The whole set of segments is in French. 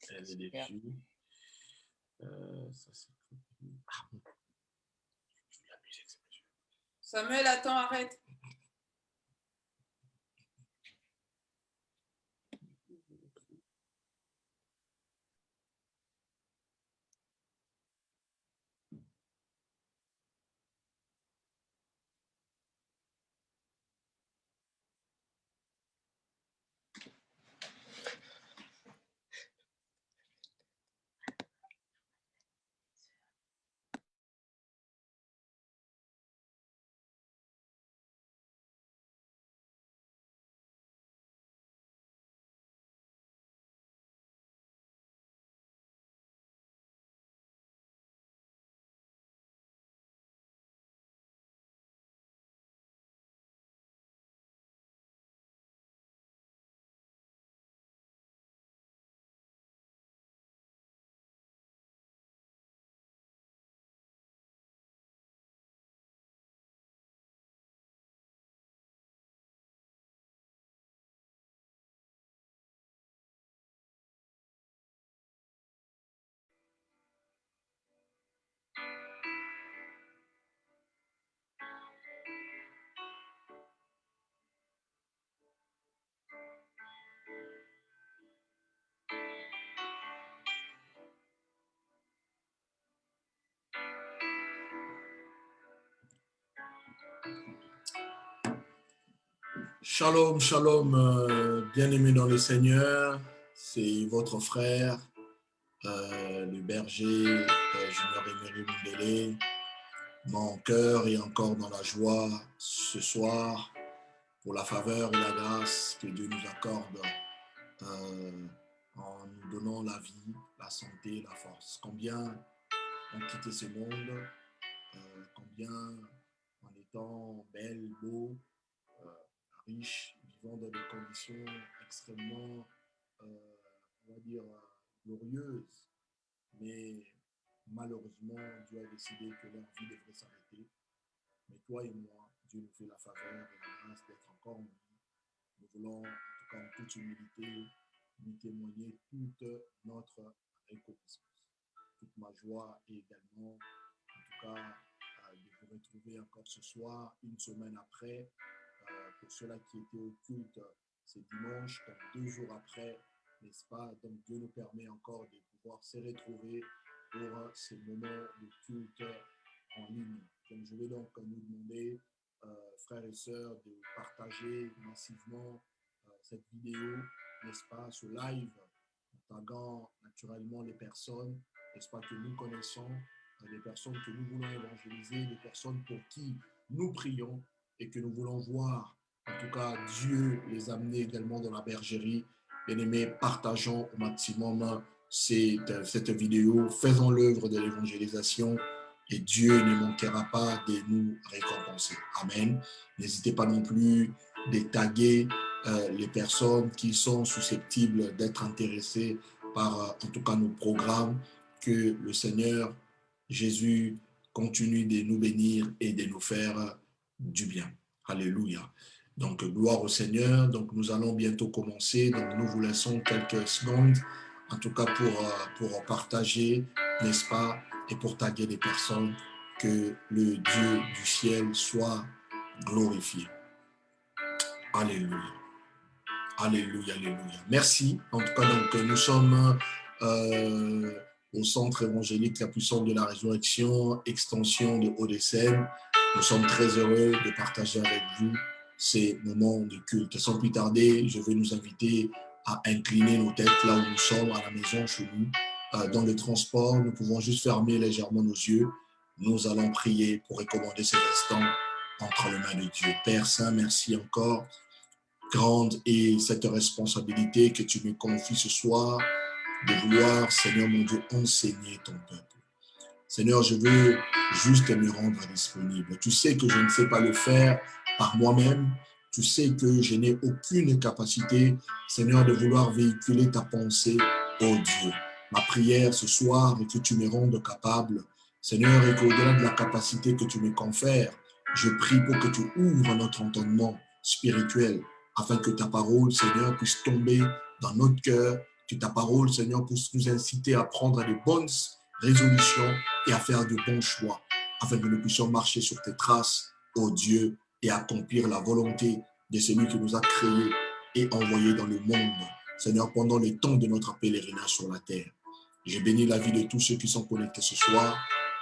Elle est dessus. Ça, c'est... Ah, bon. La musique, c'est monsieur. Samuel, attends, arrête. Shalom, shalom, bien-aimés dans le Seigneur, c'est votre frère, le berger Junior Emery Mundele. Mon cœur est encore dans la joie ce soir pour la faveur et la grâce que Dieu nous accorde en nous donnant la vie, la santé, la force. Combien ont quitté ce monde, combien en étant belles, beaux, riches, vivant dans des conditions extrêmement, on va dire, glorieuses. Mais malheureusement, Dieu a décidé que leur vie devrait s'arrêter. Mais toi et moi, Dieu nous fait la faveur et la grâce d'être encore en vie. Nous voulons, en tout cas en toute humilité, lui témoigner toute notre reconnaissance. Toute ma joie et également, en tout cas, de vous retrouver encore ce soir, une semaine après. Pour ceux-là qui étaient au culte, c'est dimanche, donc 2 jours après, n'est-ce pas? Donc Dieu nous permet encore de pouvoir se retrouver pour ces moments de culte en ligne. Donc je vais donc nous demander, frères et sœurs, de partager massivement cette vidéo, n'est-ce pas, ce live, en taguant naturellement les personnes, n'est-ce pas, que nous connaissons, les personnes que nous voulons évangéliser, les personnes pour qui nous prions et que nous voulons voir, en tout cas, Dieu les amener également dans la bergerie. Bien-aimés, partageons au maximum cette vidéo, faisons l'œuvre de l'évangélisation et Dieu ne manquera pas de nous récompenser. Amen. N'hésitez pas non plus de taguer les personnes qui sont susceptibles d'être intéressées par, en tout cas, nos programmes. Que le Seigneur Jésus continue de nous bénir et de nous faire du bien. Alléluia. Donc, gloire au Seigneur. Donc, nous allons bientôt commencer. Donc, nous vous laissons quelques secondes, en tout cas pour partager, n'est-ce pas, et pour taguer les personnes, que le Dieu du ciel soit glorifié. Alléluia. Alléluia, alléluia. Merci. En tout cas, donc, nous sommes au centre évangélique La Puissance de la Résurrection, extension de Hauts-de-Seine. Nous sommes très heureux de partager avec vous ces moments de culte. Sans plus tarder, je vais nous inviter à incliner nos têtes là où nous sommes, à la maison, chez nous. Dans le transport, nous pouvons juste fermer légèrement nos yeux. Nous allons prier pour recommander cet instant entre les mains de Dieu. Père Saint, merci encore. Grande est cette responsabilité que tu me confies ce soir de vouloir, Seigneur mon Dieu, enseigner ton peuple. Seigneur, je veux juste me rendre disponible. Tu sais que je ne sais pas le faire par moi-même. Tu sais que je n'ai aucune capacité, Seigneur, de vouloir véhiculer ta pensée, oh Dieu. Ma prière ce soir est que tu me rendes capable, Seigneur, et qu'au-delà de la capacité que tu me confères, je prie pour que tu ouvres notre entendement spirituel afin que ta parole, Seigneur, puisse tomber dans notre cœur, que ta parole, Seigneur, puisse nous inciter à prendre de bonnes résolutions et à faire de bons choix, afin que nous puissions marcher sur tes traces, ô Dieu, et accomplir la volonté de celui qui nous a créés et envoyés dans le monde, Seigneur, pendant le temps de notre pèlerinage sur la terre. Je bénis la vie de tous ceux qui sont connectés ce soir.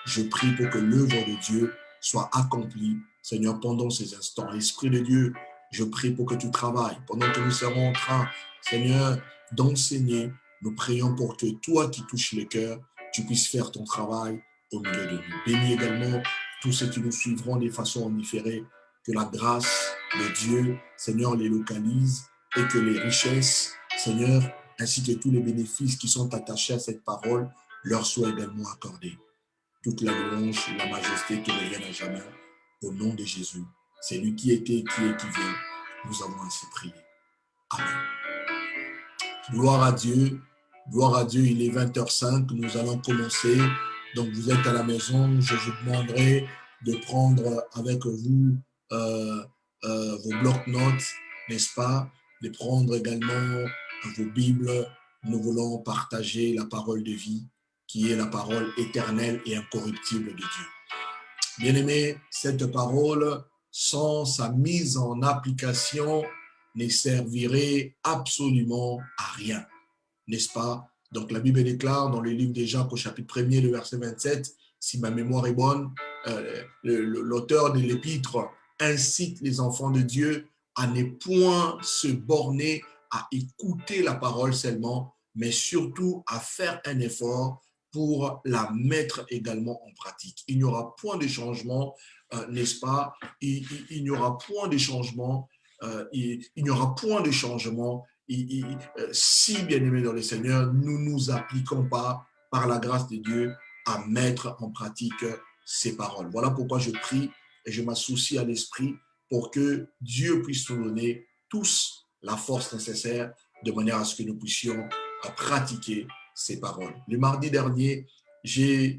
Je prie pour que l'œuvre de Dieu soit accomplie, Seigneur, pendant ces instants. Esprit de Dieu, je prie pour que tu travailles. Pendant que nous serons en train, Seigneur, d'enseigner, nous prions pour que toi qui touches le cœur, tu puisses faire ton travail au milieu de nous. Bénis également tous ceux qui nous suivront de façon en différé, que la grâce de Dieu, Seigneur, les localise et que les richesses, Seigneur, ainsi que tous les bénéfices qui sont attachés à cette parole, leur soient également accordés. Toute la louange, la majesté te reviennent à jamais, au nom de Jésus. C'est lui qui était, qui est, qui vient. Nous avons ainsi prié. Amen. Gloire à Dieu. Gloire à Dieu. Il est 20h05. Nous allons commencer. Donc, vous êtes à la maison. Je vous demanderai de prendre avec vous vos blocs-notes, n'est-ce pas? De prendre également vos Bibles. Nous voulons partager la parole de vie, qui est la parole éternelle et incorruptible de Dieu. Bien-aimés, cette parole, sans sa mise en application, ne servirait absolument à rien, n'est-ce pas? Donc la Bible déclare dans le livre de Jacques au chapitre 1er, le verset 27, si ma mémoire est bonne, l'auteur de l'épître incite les enfants de Dieu à ne point se borner à écouter la parole seulement, mais surtout à faire un effort pour la mettre également en pratique. Il n'y aura point de changement, n'est-ce pas? Il n'y aura point de changement, il n'y aura point de changement si, bien-aimés dans le Seigneur, nous ne nous appliquons pas, par la grâce de Dieu, à mettre en pratique ces paroles. Voilà pourquoi je prie et je m'associe à l'Esprit pour que Dieu puisse nous donner tous la force nécessaire de manière à ce que nous puissions pratiquer ces paroles. Le mardi dernier,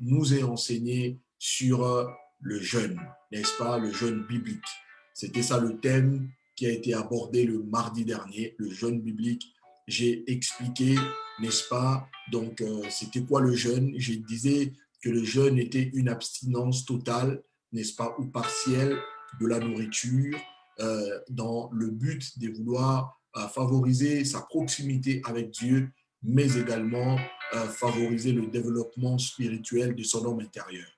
nous ai enseigné sur le jeûne, n'est-ce pas, le jeûne biblique. C'était ça le thème qui a été abordé le mardi dernier, le jeûne biblique. J'ai expliqué, n'est-ce pas, donc c'était quoi le jeûne? Je disais que le jeûne était une abstinence totale, n'est-ce pas, ou partielle de la nourriture dans le but de vouloir favoriser sa proximité avec Dieu, mais également favoriser le développement spirituel de son homme intérieur.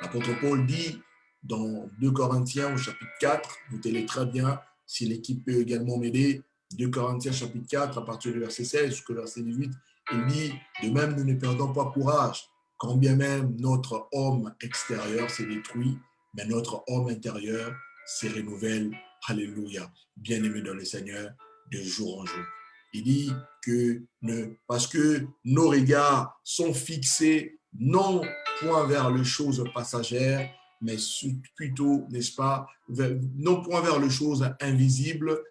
L'apôtre Paul dit dans 2 Corinthiens au chapitre 4, vous tenez très bien, si l'équipe peut également m'aider, 2 Corinthiens chapitre 4, à partir du verset 16 jusqu'au verset 18, il dit, de même nous ne perdons pas courage, quand bien même notre homme extérieur s'est détruit, mais notre homme intérieur se renouvelle. Alléluia. Bien-aimé dans le Seigneur, de jour en jour. Il dit que parce que nos regards sont fixés non point vers les choses passagères, mais plutôt, n'est-ce pas, non point vers les choses visibles,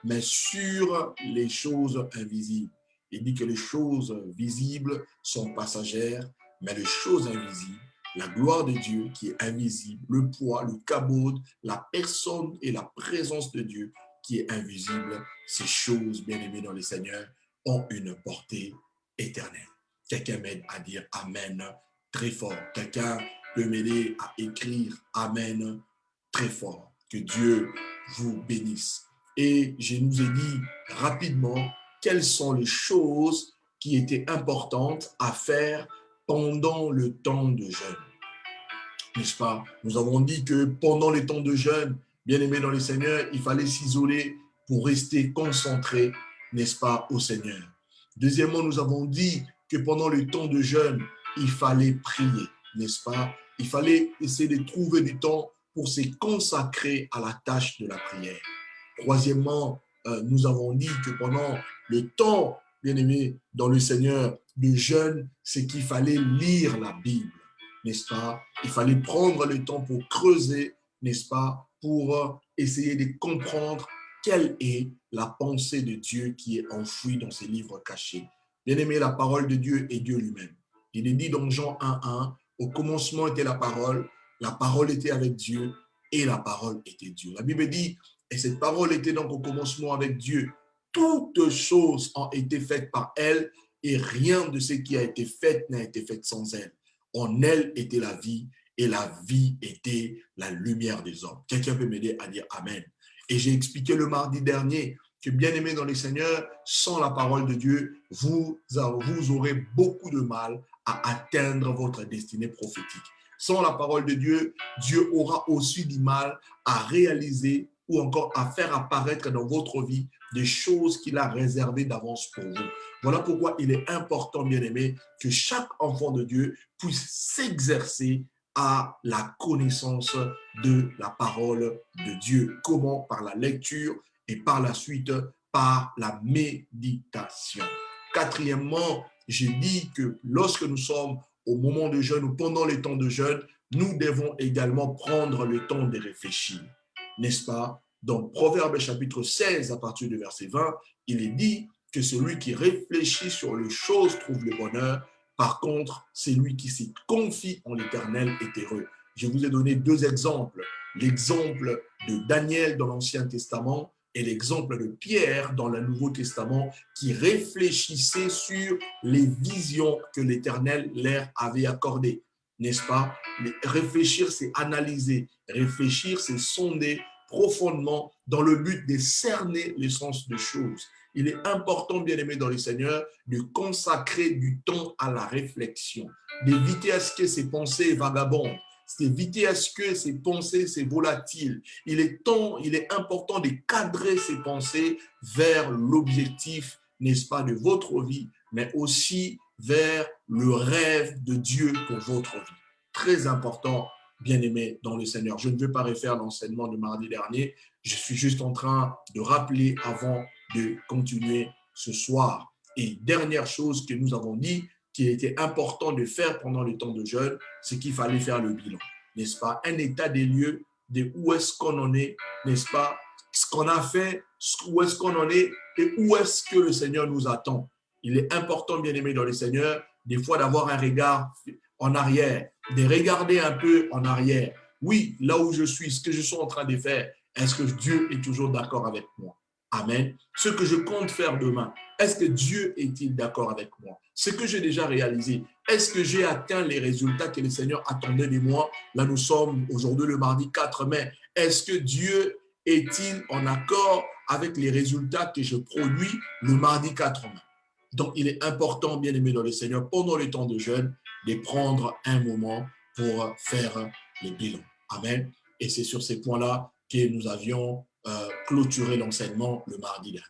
mais sur les choses invisibles. Il dit que les choses visibles sont passagères, mais les choses invisibles, la gloire de Dieu qui est invisible, le poids, le kabod, la personne et la présence de Dieu qui est invisible, ces choses, bien-aimées dans le Seigneur, ont une portée éternelle. Quelqu'un m'aide à dire Amen très fort. Quelqu'un peut m'aider à écrire Amen très fort. Que Dieu vous bénisse. Et je nous ai dit rapidement quelles sont les choses qui étaient importantes à faire pendant le temps de jeûne. N'est-ce pas? Nous avons dit que pendant les temps de jeûne, bien-aimés dans le Seigneur, il fallait s'isoler pour rester concentré, n'est-ce pas, au Seigneur. Deuxièmement, nous avons dit que pendant le temps de jeûne, il fallait prier, n'est-ce pas? Il fallait essayer de trouver du temps pour se consacrer à la tâche de la prière. Troisièmement, nous avons dit que pendant le temps, bien-aimés dans le Seigneur, de jeûne, c'est qu'il fallait lire la Bible, n'est-ce pas? Il fallait prendre le temps pour creuser, n'est-ce pas? Pour essayer de comprendre quelle est la pensée de Dieu qui est enfouie dans ces livres cachés. Bien-aimé, la parole de Dieu est Dieu lui-même. Il est dit dans Jean 1:1, au commencement était la parole était avec Dieu et la parole était Dieu. La Bible dit, et cette parole était donc au commencement avec Dieu. toutes choses ont été faites par elle et rien de ce qui a été fait n'a été fait sans elle. En elle était la vie et la vie était la lumière des hommes. Quelqu'un peut m'aider à dire Amen. Et j'ai expliqué le mardi dernier que, bien-aimés dans les Seigneurs, sans la parole de Dieu, vous aurez beaucoup de mal à atteindre votre destinée prophétique. Sans la parole de Dieu, Dieu aura aussi du mal à réaliser ou encore à faire apparaître dans votre vie des choses qu'il a réservées d'avance pour vous. Voilà pourquoi il est important, bien-aimé, que chaque enfant de Dieu puisse s'exercer à la connaissance de la parole de Dieu. Comment? Par la lecture et par la suite par la méditation. Quatrièmement, j'ai dit que lorsque nous sommes au moment de jeûne ou pendant les temps de jeûne, nous devons également prendre le temps de réfléchir, n'est-ce pas? Dans Proverbe chapitre 16, à partir du verset 20, il est dit que celui qui réfléchit sur les choses trouve le bonheur. Par contre, celui qui s'y confie en l'Éternel est heureux. Je vous ai donné deux exemples. L'exemple de Daniel dans l'Ancien Testament et l'exemple de Pierre dans le Nouveau Testament qui réfléchissait sur les visions que l'Éternel leur avait accordées. N'est-ce pas? Réfléchir, c'est analyser. Réfléchir, c'est sonder profondément dans le but de cerner l'essence des choses. Il est important, bien aimé dans le Seigneur, de consacrer du temps à la réflexion, d'éviter à ce que ces pensées vagabondent, d'éviter à ce que ces pensées c'est volatile. Il est important de cadrer ces pensées vers l'objectif, n'est-ce pas, de votre vie, mais aussi vers le rêve de Dieu pour votre vie. Très important, bien-aimé dans le Seigneur. Je ne veux pas refaire l'enseignement de mardi dernier. Je suis juste en train de rappeler avant de continuer ce soir. Et dernière chose que nous avons dit, qu'il était important de faire pendant le temps de jeûne, c'est qu'il fallait faire le bilan, n'est-ce pas? Un état des lieux de où est-ce qu'on en est, n'est-ce pas? Ce qu'on a fait, où est-ce qu'on en est et où est-ce que le Seigneur nous attend. Il est important, bien aimé dans le Seigneur, des fois d'avoir un regard en arrière, de regarder un peu en arrière. Oui, là où je suis, ce que je suis en train de faire, est-ce que Dieu est toujours d'accord avec moi? Amen. Ce que je compte faire demain, est-ce que Dieu est-il d'accord avec moi? Ce que j'ai déjà réalisé, est-ce que j'ai atteint les résultats que le Seigneur attendait de moi? Là, nous sommes aujourd'hui le mardi 4 mai. Est-ce que Dieu est-il en accord avec les résultats que je produis le mardi 4 mai? Donc, il est important, bien aimé dans le Seigneur, pendant le temps de jeûne, de prendre un moment pour faire le bilan. Amen. Et c'est sur ces points-là que nous avions clôturé l'enseignement le mardi dernier.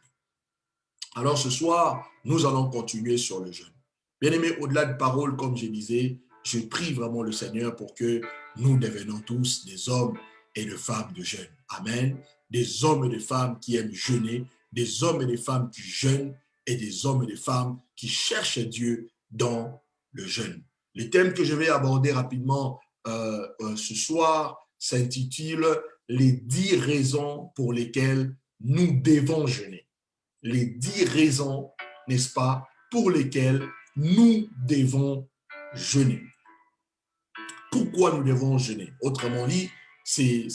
Alors ce soir, nous allons continuer sur le jeûne. Bien aimé, au-delà de paroles, comme je disais, je prie vraiment le Seigneur pour que nous devenions tous des hommes et des femmes de jeûne. Amen. Des hommes et des femmes qui aiment jeûner, des hommes et des femmes qui jeûnent et des hommes et des femmes qui cherchent Dieu dans le jeûne. Le thème que je vais aborder rapidement ce soir s'intitule « Les 10 raisons pour lesquelles nous devons jeûner ». Les 10 raisons, n'est-ce pas, pour lesquelles nous devons jeûner. Pourquoi nous devons jeûner? Autrement dit, ces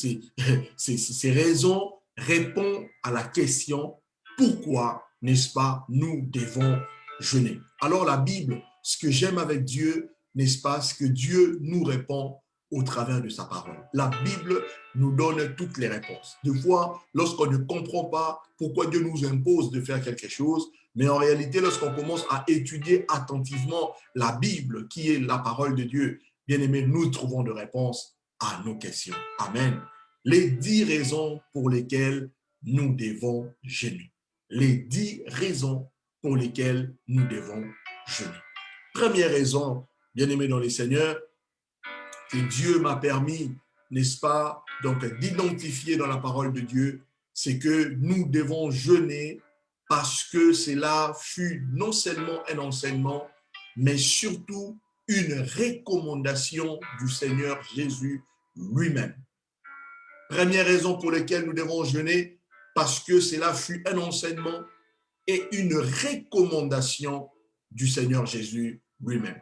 raisons répondent à la question pourquoi, n'est-ce pas, nous devons jeûner. Alors la Bible, ce que j'aime avec Dieu, n'est-ce pas, ce que Dieu nous répond au travers de sa parole. La Bible nous donne toutes les réponses. Des fois, lorsqu'on ne comprend pas pourquoi Dieu nous impose de faire quelque chose, mais en réalité, lorsqu'on commence à étudier attentivement la Bible, qui est la parole de Dieu, bien aimé, nous trouvons des réponses à nos questions. Amen. Les 10 raisons pour lesquelles nous devons jeûner. Les 10 raisons pour lesquelles nous devons jeûner. Première raison, bien aimé dans les Seigneurs, que Dieu m'a permis, n'est-ce pas, donc d'identifier dans la parole de Dieu, c'est que nous devons jeûner parce que cela fut non seulement un enseignement, mais surtout une recommandation du Seigneur Jésus lui-même. Première raison pour laquelle nous devons jeûner, parce que cela fut un enseignement et une recommandation du Seigneur Jésus lui-même.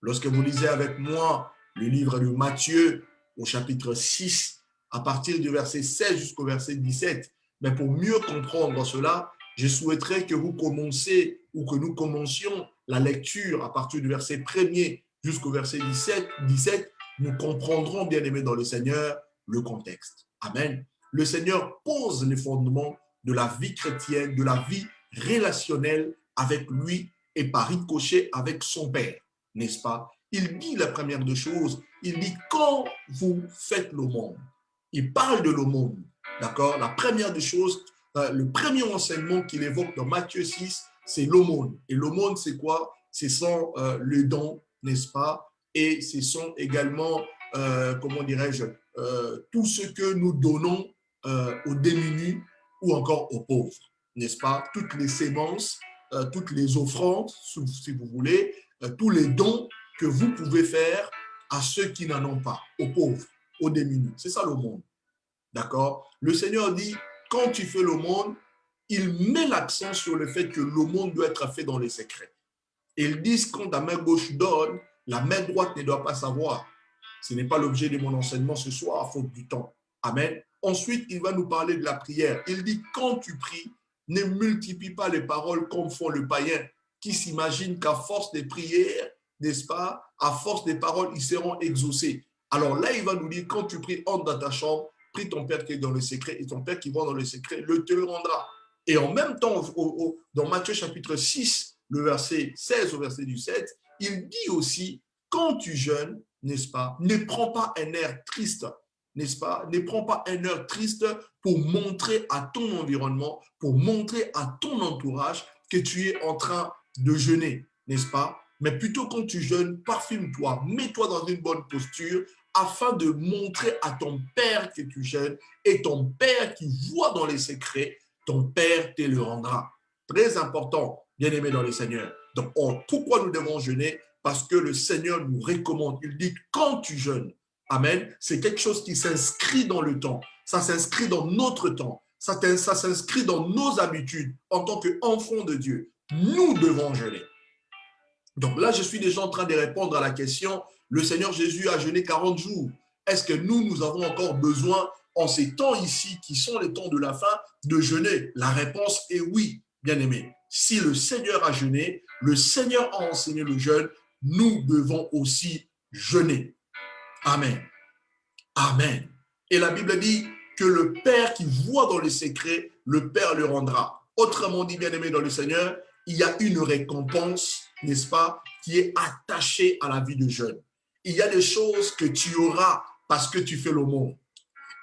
Lorsque vous lisez avec moi le livre de Matthieu au chapitre 6, à partir du verset 16 jusqu'au verset 17, mais pour mieux comprendre cela, je souhaiterais que vous commenciez ou que nous commencions la lecture à partir du verset 1er jusqu'au verset 17. Nous comprendrons, bien aimés dans le Seigneur, le contexte. Amen. Le Seigneur pose les fondements de la vie chrétienne, de la vie relationnelle avec lui et par ricochet avec son Père, n'est-ce pas? Il dit la première des choses, il dit quand vous faites l'aumône, il parle de l'aumône, d'accord? La première des choses, le premier enseignement qu'il évoque dans Matthieu 6, c'est l'aumône. Et l'aumône, c'est quoi? Ce sont les dons, n'est-ce pas? Et ce sont également, comment dirais-je, tout ce que nous donnons aux démunis ou encore aux pauvres, n'est-ce pas? Toutes les sémences, toutes les offrandes, si vous voulez, tous les dons que vous pouvez faire à ceux qui n'en ont pas, aux pauvres, aux démunis. C'est ça l'aumône. D'accord? Le Seigneur dit, quand tu fais l'aumône, il met l'accent sur le fait que l'aumône doit être fait dans les secrets. Et ils disent, quand ta main gauche donne, la main droite ne doit pas savoir. Ce n'est pas l'objet de mon enseignement ce soir, à faute du temps. Amen. Ensuite, il va nous parler de la prière. Il dit, quand tu pries, ne multiplie pas les paroles comme font les païens, qui s'imaginent qu'à force des prières, n'est-ce pas, à force des paroles, ils seront exaucés. Alors là, il va nous dire, quand tu pries, entre dans ta chambre, prie ton Père qui est dans le secret, et ton Père qui va dans le secret, te le rendra. Et en même temps, dans Matthieu chapitre 6, le verset 16 au verset 17, il dit aussi, quand tu jeûnes, n'est-ce pas, ne prends pas un air triste, n'est-ce pas, ne prends pas un air triste pour montrer à ton environnement, pour montrer à ton entourage que tu es en train de jeûner, n'est-ce pas? Mais plutôt quand tu jeûnes, parfume-toi, mets-toi dans une bonne posture afin de montrer à ton Père que tu jeûnes et ton Père qui voit dans les secrets, ton Père te le rendra. Très important, bien-aimé dans le Seigneur. Donc, pourquoi nous devons jeûner? Parce que le Seigneur nous recommande. Il dit, quand tu jeûnes, amen, c'est quelque chose qui s'inscrit dans le temps. Ça s'inscrit dans notre temps. Ça s'inscrit dans nos habitudes en tant qu'enfants de Dieu. Nous devons jeûner. Donc là, je suis déjà en train de répondre à la question, le Seigneur Jésus a jeûné 40 jours. Est-ce que nous avons encore besoin, en ces temps ici, qui sont les temps de la fin, de jeûner? La réponse est oui, bien aimé. Si le Seigneur a jeûné, le Seigneur a enseigné le jeûne, nous devons aussi jeûner. Amen. Amen. Et la Bible dit que le Père qui voit dans les secrets, le Père le rendra. Autrement dit, bien aimé dans le Seigneur, il y a une récompense, n'est-ce pas, qui est attachée à la vie de jeûne. Il y a des choses que tu auras parce que tu fais l'aumône.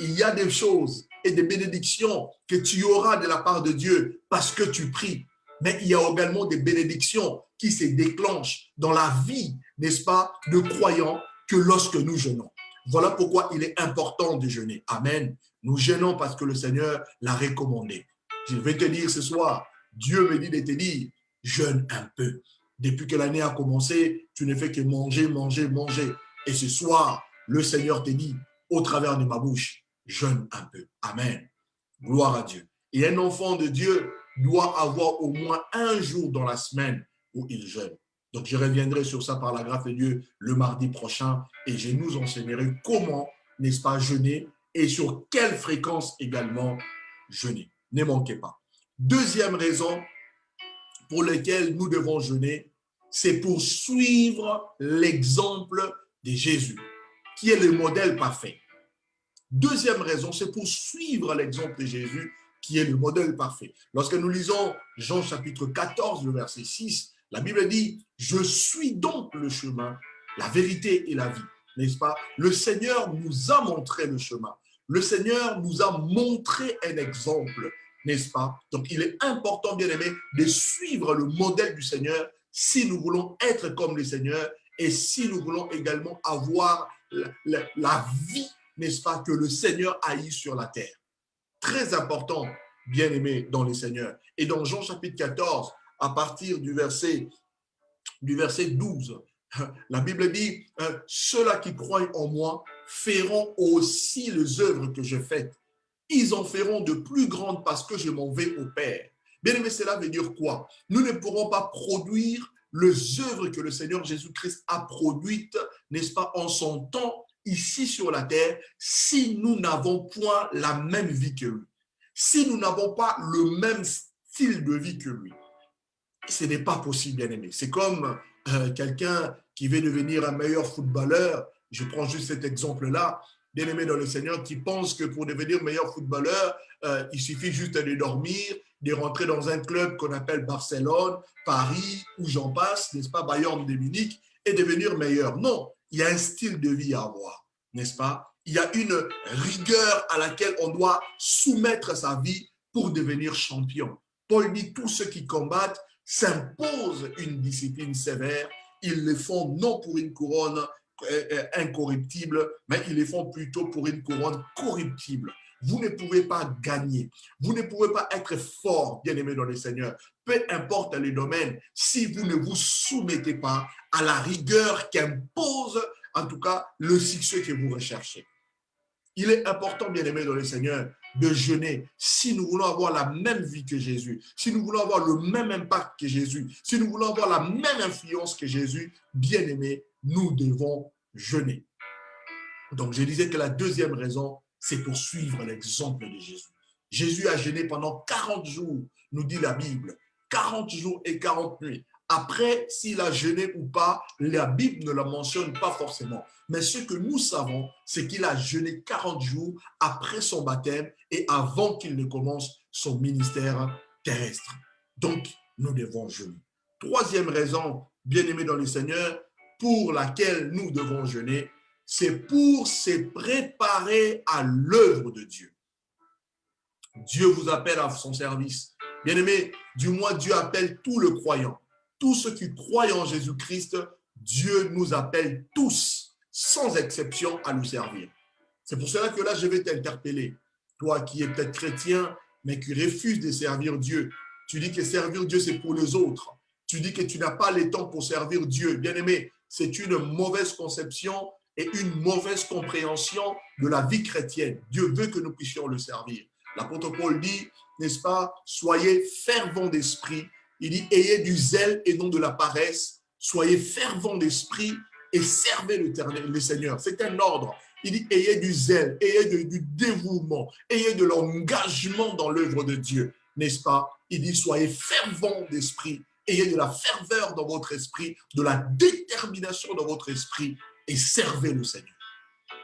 Il y a des choses et des bénédictions que tu auras de la part de Dieu parce que tu pries. Mais il y a également des bénédictions qui se déclenchent dans la vie, n'est-ce pas, de croyants que lorsque nous jeûnons. Voilà pourquoi il est important de jeûner. Amen. Nous jeûnons parce que le Seigneur l'a recommandé. Je vais te dire ce soir, Dieu me dit de te dire, jeûne un peu. Depuis que l'année a commencé, tu ne fais que manger, manger, manger. Et ce soir, le Seigneur te dit, au travers de ma bouche, jeûne un peu. Amen. Gloire à Dieu. Et un enfant de Dieu doit avoir au moins un jour dans la semaine où il jeûne. Donc, je reviendrai sur ça par la grâce de Dieu le mardi prochain et je nous enseignerai comment, n'est-ce pas, jeûner et sur quelle fréquence également jeûner. Ne manquez pas. Deuxième raison pour laquelle nous devons jeûner, c'est pour suivre l'exemple de Jésus, qui est le modèle parfait. Deuxième raison, c'est pour suivre l'exemple de Jésus, qui est le modèle parfait. Lorsque nous lisons Jean chapitre 14, le verset 6, la Bible dit, je suis donc le chemin, la vérité et la vie, n'est-ce pas? Le Seigneur nous a montré le chemin. Le Seigneur nous a montré un exemple, n'est-ce pas? Donc, il est important, bien aimé, de suivre le modèle du Seigneur si nous voulons être comme le Seigneur et si nous voulons également avoir la vie, n'est-ce pas, que le Seigneur a eu sur la terre. Très important, bien aimé dans le Seigneur. Et dans Jean chapitre 14, à partir du verset 12, la Bible dit, ceux-là qui croient en moi feront aussi les œuvres que je fais. Ils en feront de plus grandes parce que je m'en vais au Père. Bien aimé, cela veut dire quoi? Nous ne pourrons pas produire les œuvres que le Seigneur Jésus-Christ a produites, n'est-ce pas, en son temps, ici sur la terre, si nous n'avons point la même vie que lui. Si nous n'avons pas le même style de vie que lui. Ce n'est pas possible, bien-aimé. C'est comme quelqu'un qui veut devenir un meilleur footballeur. Je prends juste cet exemple-là. Bien-aimé dans le Seigneur, qui pense que pour devenir meilleur footballeur, il suffit juste de dormir, de rentrer dans un club qu'on appelle Barcelone, Paris, où j'en passe, n'est-ce pas, Bayern de Munich, et devenir meilleur. Non, il y a un style de vie à avoir, n'est-ce pas? Il y a une rigueur à laquelle on doit soumettre sa vie pour devenir champion. Paul dit, tous ceux qui combattent s'imposent une discipline sévère. Ils le font non pour une couronne incorruptible, mais ils le font plutôt pour une couronne corruptible. Vous ne pouvez pas gagner. Vous ne pouvez pas être fort, bien-aimé dans le Seigneur. Peu importe les domaines, si vous ne vous soumettez pas à la rigueur qu'impose, en tout cas, le succès que vous recherchez. Il est important, bien-aimé dans le Seigneur, de jeûner si nous voulons avoir la même vie que Jésus, si nous voulons avoir le même impact que Jésus, si nous voulons avoir la même influence que Jésus, bien-aimé, nous devons jeûner. Donc, je disais que la deuxième raison, c'est pour suivre l'exemple de Jésus. Jésus a jeûné pendant 40 jours, nous dit la Bible, 40 jours et 40 nuits. Après, s'il a jeûné ou pas, la Bible ne la mentionne pas forcément. Mais ce que nous savons, c'est qu'il a jeûné 40 jours après son baptême et avant qu'il ne commence son ministère terrestre. Donc, nous devons jeûner. Troisième raison, bien-aimé dans le Seigneur, pour laquelle nous devons jeûner, c'est pour se préparer à l'œuvre de Dieu. Dieu vous appelle à son service. Bien-aimé, du moins Dieu appelle tout le croyant. Tous ceux qui croient en Jésus-Christ, Dieu nous appelle tous, sans exception, à nous servir. C'est pour cela que là, je vais t'interpeller. Toi qui es peut-être chrétien, mais qui refuses de servir Dieu. Tu dis que servir Dieu, c'est pour les autres. Tu dis que tu n'as pas le temps pour servir Dieu. Bien-aimé, c'est une mauvaise conception et une mauvaise compréhension de la vie chrétienne. Dieu veut que nous puissions le servir. L'apôtre Paul dit, n'est-ce pas, soyez fervents d'esprit. Il dit, ayez du zèle et non de la paresse. Soyez fervents d'esprit et servez le Seigneur. C'est un ordre. Il dit, ayez du zèle, ayez du dévouement, ayez de l'engagement dans l'œuvre de Dieu, n'est-ce pas? Il dit, soyez fervents d'esprit, ayez de la ferveur dans votre esprit, de la détermination dans votre esprit et servez le Seigneur.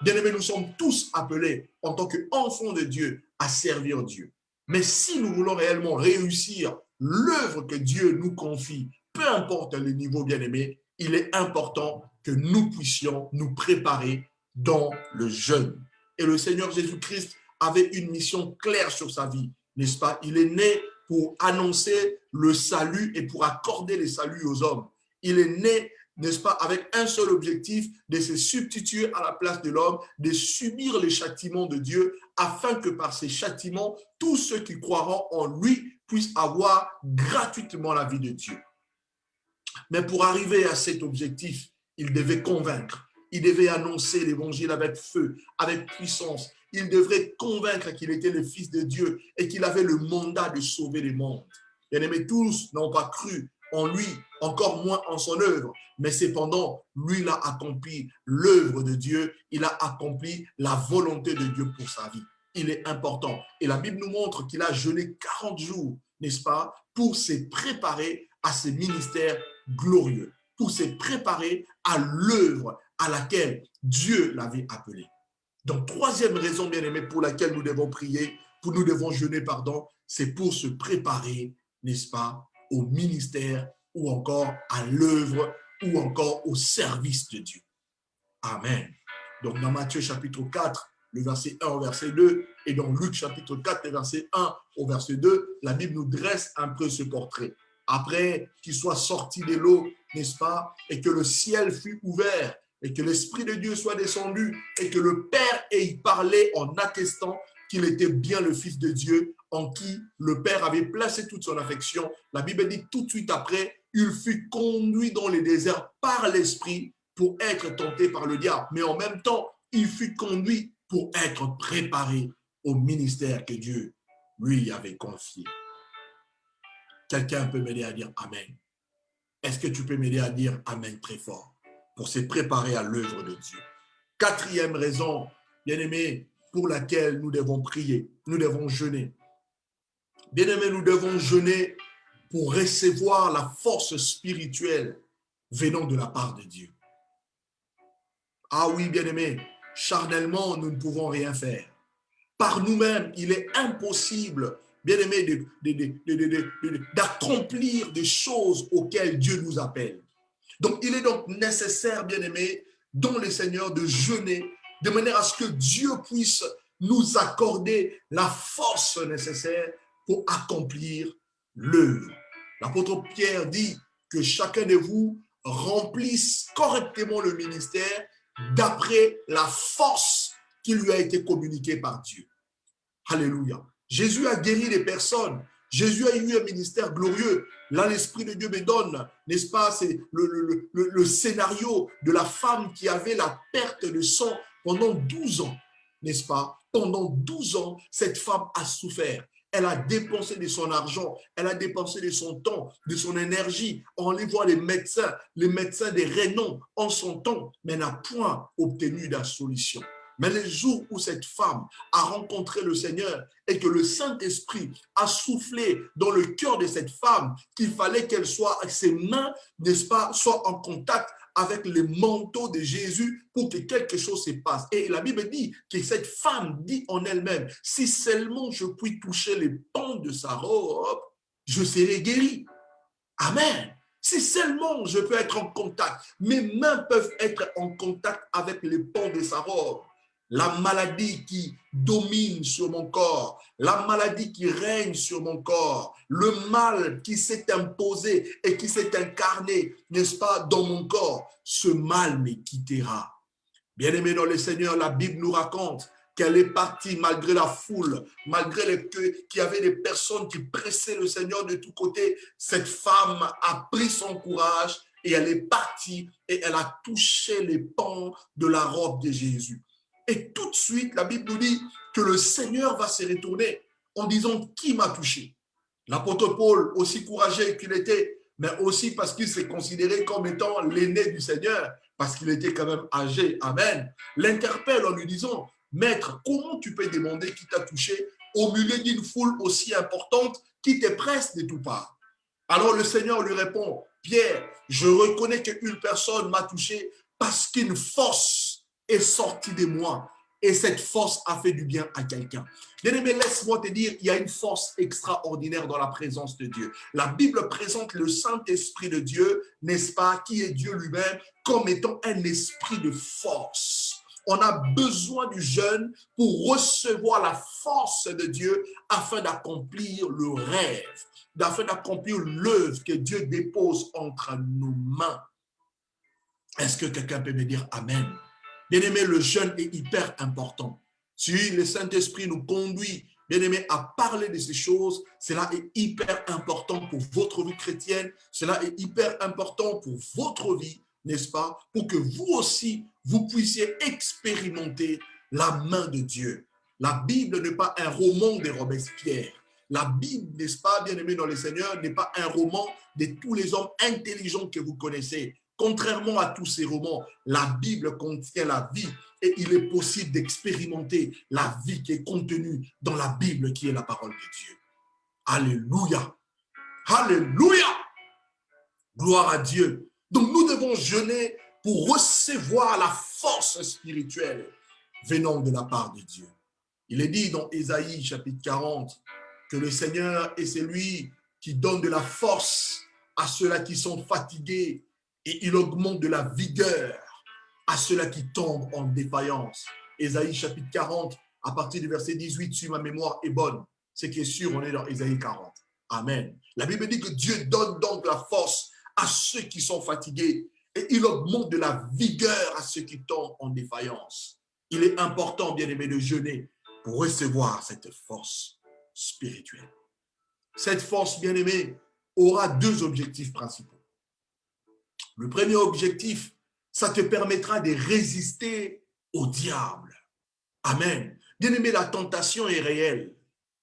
Bien-aimés, nous sommes tous appelés en tant qu'enfants de Dieu à servir Dieu. Mais si nous voulons réellement réussir l'œuvre que Dieu nous confie, peu importe le niveau, bien-aimé, il est important que nous puissions nous préparer dans le jeûne. Et le Seigneur Jésus-Christ avait une mission claire sur sa vie, n'est-ce pas? Il est né pour annoncer le salut et pour accorder le salut aux hommes. Il est né, n'est-ce pas, avec un seul objectif, de se substituer à la place de l'homme, de subir les châtiments de Dieu, afin que par ces châtiments, tous ceux qui croiront en lui puissent avoir gratuitement la vie de Dieu. Mais pour arriver à cet objectif, il devait convaincre, il devait annoncer l'évangile avec feu, avec puissance. Il devrait convaincre qu'il était le Fils de Dieu et qu'il avait le mandat de sauver les mondes. Bien-aimés, tous n'ont pas cru en lui, encore moins en son œuvre. Mais cependant, lui, il a accompli l'œuvre de Dieu, il a accompli la volonté de Dieu pour sa vie. Il est important. Et la Bible nous montre qu'il a jeûné 40 jours, n'est-ce pas, pour se préparer à ce ministère glorieux, pour se préparer à l'œuvre à laquelle Dieu l'avait appelé. Donc, troisième raison, bien-aimé, pour laquelle nous devons prier, nous devons jeûner, c'est pour se préparer, n'est-ce pas, au ministère ou encore à l'œuvre ou encore au service de Dieu. Amen. Donc, dans Matthieu chapitre 4, le verset 1 au verset 2, et dans Luc chapitre 4, le verset 1 au verset 2, la Bible nous dresse un peu ce portrait. Après qu'il soit sorti de l'eau, n'est-ce pas, et que le ciel fut ouvert, et que l'Esprit de Dieu soit descendu, et que le Père ait parlé en attestant qu'il était bien le Fils de Dieu, en qui le Père avait placé toute son affection. La Bible dit tout de suite après, il fut conduit dans les déserts par l'Esprit pour être tenté par le diable. Mais en même temps, il fut conduit pour être préparé au ministère que Dieu lui avait confié. Quelqu'un peut m'aider à dire Amen. Est-ce que tu peux m'aider à dire Amen très fort pour se préparer à l'œuvre de Dieu? Quatrième raison, bien-aimé, pour laquelle nous devons prier, nous devons jeûner. Bien-aimés, nous devons jeûner pour recevoir la force spirituelle venant de la part de Dieu. Ah oui, bien-aimés, charnellement, nous ne pouvons rien faire. Par nous-mêmes, il est impossible, bien-aimés, d'accomplir des choses auxquelles Dieu nous appelle. Donc, il est donc nécessaire, bien-aimés, dans le Seigneur, de jeûner, de manière à ce que Dieu puisse nous accorder la force nécessaire pour accomplir l'œuvre. L'apôtre Pierre dit que chacun de vous remplisse correctement le ministère d'après la force qui lui a été communiquée par Dieu. Alléluia. Jésus a guéri les personnes. Jésus a eu un ministère glorieux. Là, l'Esprit de Dieu me donne, n'est-ce pas, c'est le scénario de la femme qui avait la perte de sang pendant 12 ans, n'est-ce pas? Pendant 12 ans, cette femme a souffert. Elle a dépensé de son argent, elle a dépensé de son temps, de son énergie. On allait voir les médecins des renom en son temps, mais n'a point obtenu de solution. Mais le jour où cette femme a rencontré le Seigneur et que le Saint-Esprit a soufflé dans le cœur de cette femme qu'il fallait qu'elle soit, ses mains, n'est-ce pas, soient en contact avec le manteau de Jésus pour que quelque chose se passe. Et la Bible dit que cette femme dit en elle-même, si seulement je puis toucher les pans de sa robe, je serai guérie. Amen. Si seulement je peux être en contact, mes mains peuvent être en contact avec les pans de sa robe. La maladie qui domine sur mon corps, la maladie qui règne sur mon corps, le mal qui s'est imposé et qui s'est incarné, n'est-ce pas, dans mon corps, ce mal me quittera. Bien-aimés dans le Seigneur, la Bible nous raconte qu'elle est partie malgré la foule, malgré qu'il y avait des personnes qui pressaient le Seigneur de tous côtés. Cette femme a pris son courage et elle est partie et elle a touché les pans de la robe de Jésus. Et tout de suite, la Bible nous dit que le Seigneur va se retourner en disant « Qui m'a touché ?» L'apôtre Paul, aussi courageux qu'il était, mais aussi parce qu'il s'est considéré comme étant l'aîné du Seigneur, parce qu'il était quand même âgé, amen, l'interpelle en lui disant « Maître, comment tu peux demander qui t'a touché au milieu d'une foule aussi importante qui te presse de toutes parts ?» Alors le Seigneur lui répond « Pierre, je reconnais qu'une personne m'a touché parce qu'une force est sortie de moi et cette force a fait du bien à quelqu'un. » Bien-aimé, laisse-moi te dire, il y a une force extraordinaire dans la présence de Dieu. La Bible présente le Saint-Esprit de Dieu, n'est-ce pas, qui est Dieu lui-même, comme étant un esprit de force. On a besoin du jeûne pour recevoir la force de Dieu afin d'accomplir le rêve, afin d'accomplir l'œuvre que Dieu dépose entre nos mains. Est-ce que quelqu'un peut me dire Amen? Bien-aimé, le jeûne est hyper important. Si le Saint-Esprit nous conduit, bien-aimé, à parler de ces choses, cela est hyper important pour votre vie chrétienne, cela est hyper important pour votre vie, n'est-ce pas? Pour que vous aussi, vous puissiez expérimenter la main de Dieu. La Bible n'est pas un roman de Robespierre. La Bible, n'est-ce pas, bien-aimé dans le Seigneur, n'est pas un roman de tous les hommes intelligents que vous connaissez. Contrairement à tous ces romans, la Bible contient la vie et il est possible d'expérimenter la vie qui est contenue dans la Bible qui est la parole de Dieu. Alléluia! Alléluia! Gloire à Dieu. Donc nous devons jeûner pour recevoir la force spirituelle venant de la part de Dieu. Il est dit dans Ésaïe chapitre 40 que le Seigneur est celui qui donne de la force à ceux-là qui sont fatigués et il augmente de la vigueur à ceux-là qui tombent en défaillance. Ésaïe chapitre 40, à partir du verset 18, si ma mémoire est bonne. Ce qui est sûr, on est dans Ésaïe 40. Amen. La Bible dit que Dieu donne donc la force à ceux qui sont fatigués et il augmente de la vigueur à ceux qui tombent en défaillance. Il est important, bien aimé, de jeûner pour recevoir cette force spirituelle. Cette force, bien aimé, aura deux objectifs principaux. Le premier objectif, ça te permettra de résister au diable. Amen. Bien-aimé, la tentation est réelle.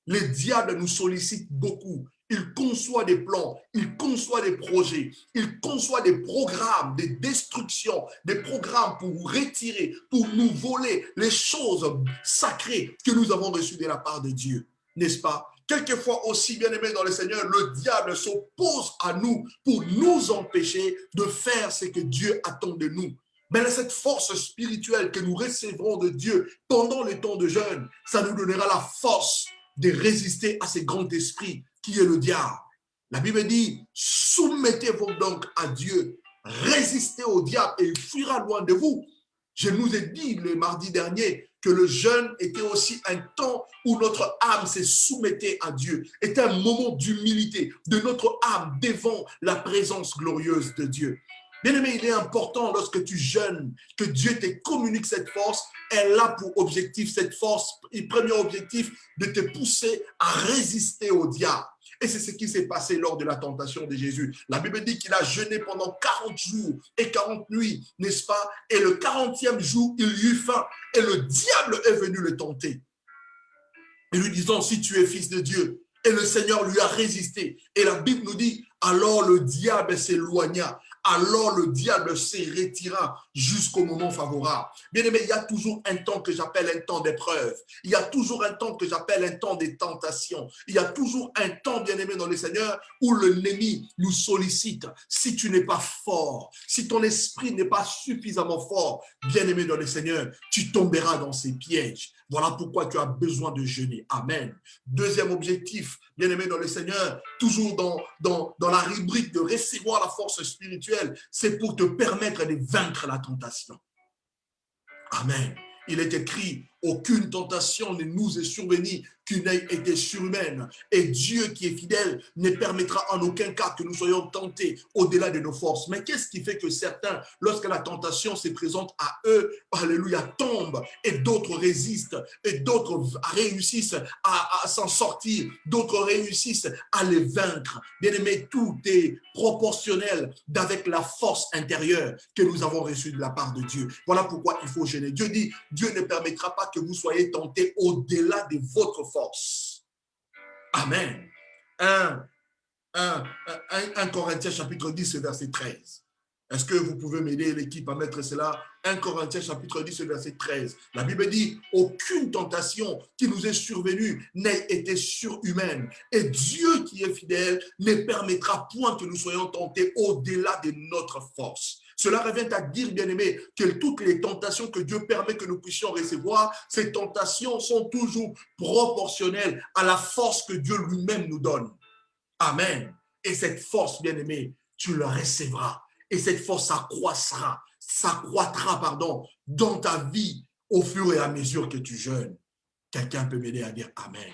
Le diable nous sollicite beaucoup. Il conçoit des plans, il conçoit des projets, il conçoit des programmes de destruction, des programmes pour nous retirer, pour nous voler les choses sacrées que nous avons reçues de la part de Dieu. N'est-ce pas? quelquefois aussi, bien-aimés dans le Seigneur, le diable s'oppose à nous pour nous empêcher de faire ce que Dieu attend de nous. Mais cette force spirituelle que nous recevrons de Dieu pendant les temps de jeûne, ça nous donnera la force de résister à ce grand esprit qui est le diable. La Bible dit, soumettez-vous donc à Dieu, résistez au diable et il fuira loin de vous. Je nous ai dit le mardi dernier que le jeûne était aussi un temps où notre âme se soumettait à Dieu, était un moment d'humilité de notre âme devant la présence glorieuse de Dieu. Bien-aimé, il est important lorsque tu jeûnes que Dieu te communique cette force. Elle a pour objectif, cette force, le premier objectif, de te pousser à résister au diable. Et c'est ce qui s'est passé lors de la tentation de Jésus. La Bible dit qu'il a jeûné pendant 40 jours et 40 nuits, n'est-ce pas? Et le 40e jour, il eut faim. Et le diable est venu le tenter. Et lui disant, si tu es fils de Dieu. Et le Seigneur lui a résisté. Et la Bible nous dit, alors le diable s'éloigna. Alors le diable se retira jusqu'au moment favorable. Bien aimé, il y a toujours un temps que j'appelle un temps d'épreuve. Il y a toujours un temps que j'appelle un temps de tentation. Il y a toujours un temps, bien aimé dans le Seigneur, où l'ennemi nous sollicite. Si tu n'es pas fort, si ton esprit n'est pas suffisamment fort, bien aimé dans le Seigneur, tu tomberas dans ses pièges. Voilà pourquoi tu as besoin de jeûner. Amen. Deuxième objectif, bien aimé dans le Seigneur, toujours dans la rubrique de recevoir la force spirituelle, c'est pour te permettre de vaincre la tentation. Amen. Il est écrit, aucune tentation ne nous est survenue qui n'ait été surhumaine. Et Dieu qui est fidèle ne permettra en aucun cas que nous soyons tentés au-delà de nos forces. Mais qu'est-ce qui fait que certains, lorsque la tentation se présente à eux, alléluia, tombent et d'autres résistent et d'autres réussissent à s'en sortir, d'autres réussissent à les vaincre. Bien aimé, tout est proportionnel d'avec la force intérieure que nous avons reçue de la part de Dieu. Voilà pourquoi il faut jeûner. Dieu dit, Dieu ne permettra pas que vous soyez tentés au-delà de votre force. Amen. 1 Corinthiens chapitre 10, verset 13. Est-ce que vous pouvez m'aider l'équipe à mettre cela? 1 Corinthiens chapitre 10, verset 13. La Bible dit, aucune tentation qui nous est survenue n'a été surhumaine. Et Dieu qui est fidèle ne permettra point que nous soyons tentés au-delà de notre force. Cela revient à dire, bien-aimé, que toutes les tentations que Dieu permet que nous puissions recevoir, ces tentations sont toujours proportionnelles à la force que Dieu lui-même nous donne. Amen. Et cette force, bien-aimé, tu la recevras. Et cette force s'accroîtra, dans ta vie au fur et à mesure que tu jeûnes. Quelqu'un peut m'aider à dire Amen.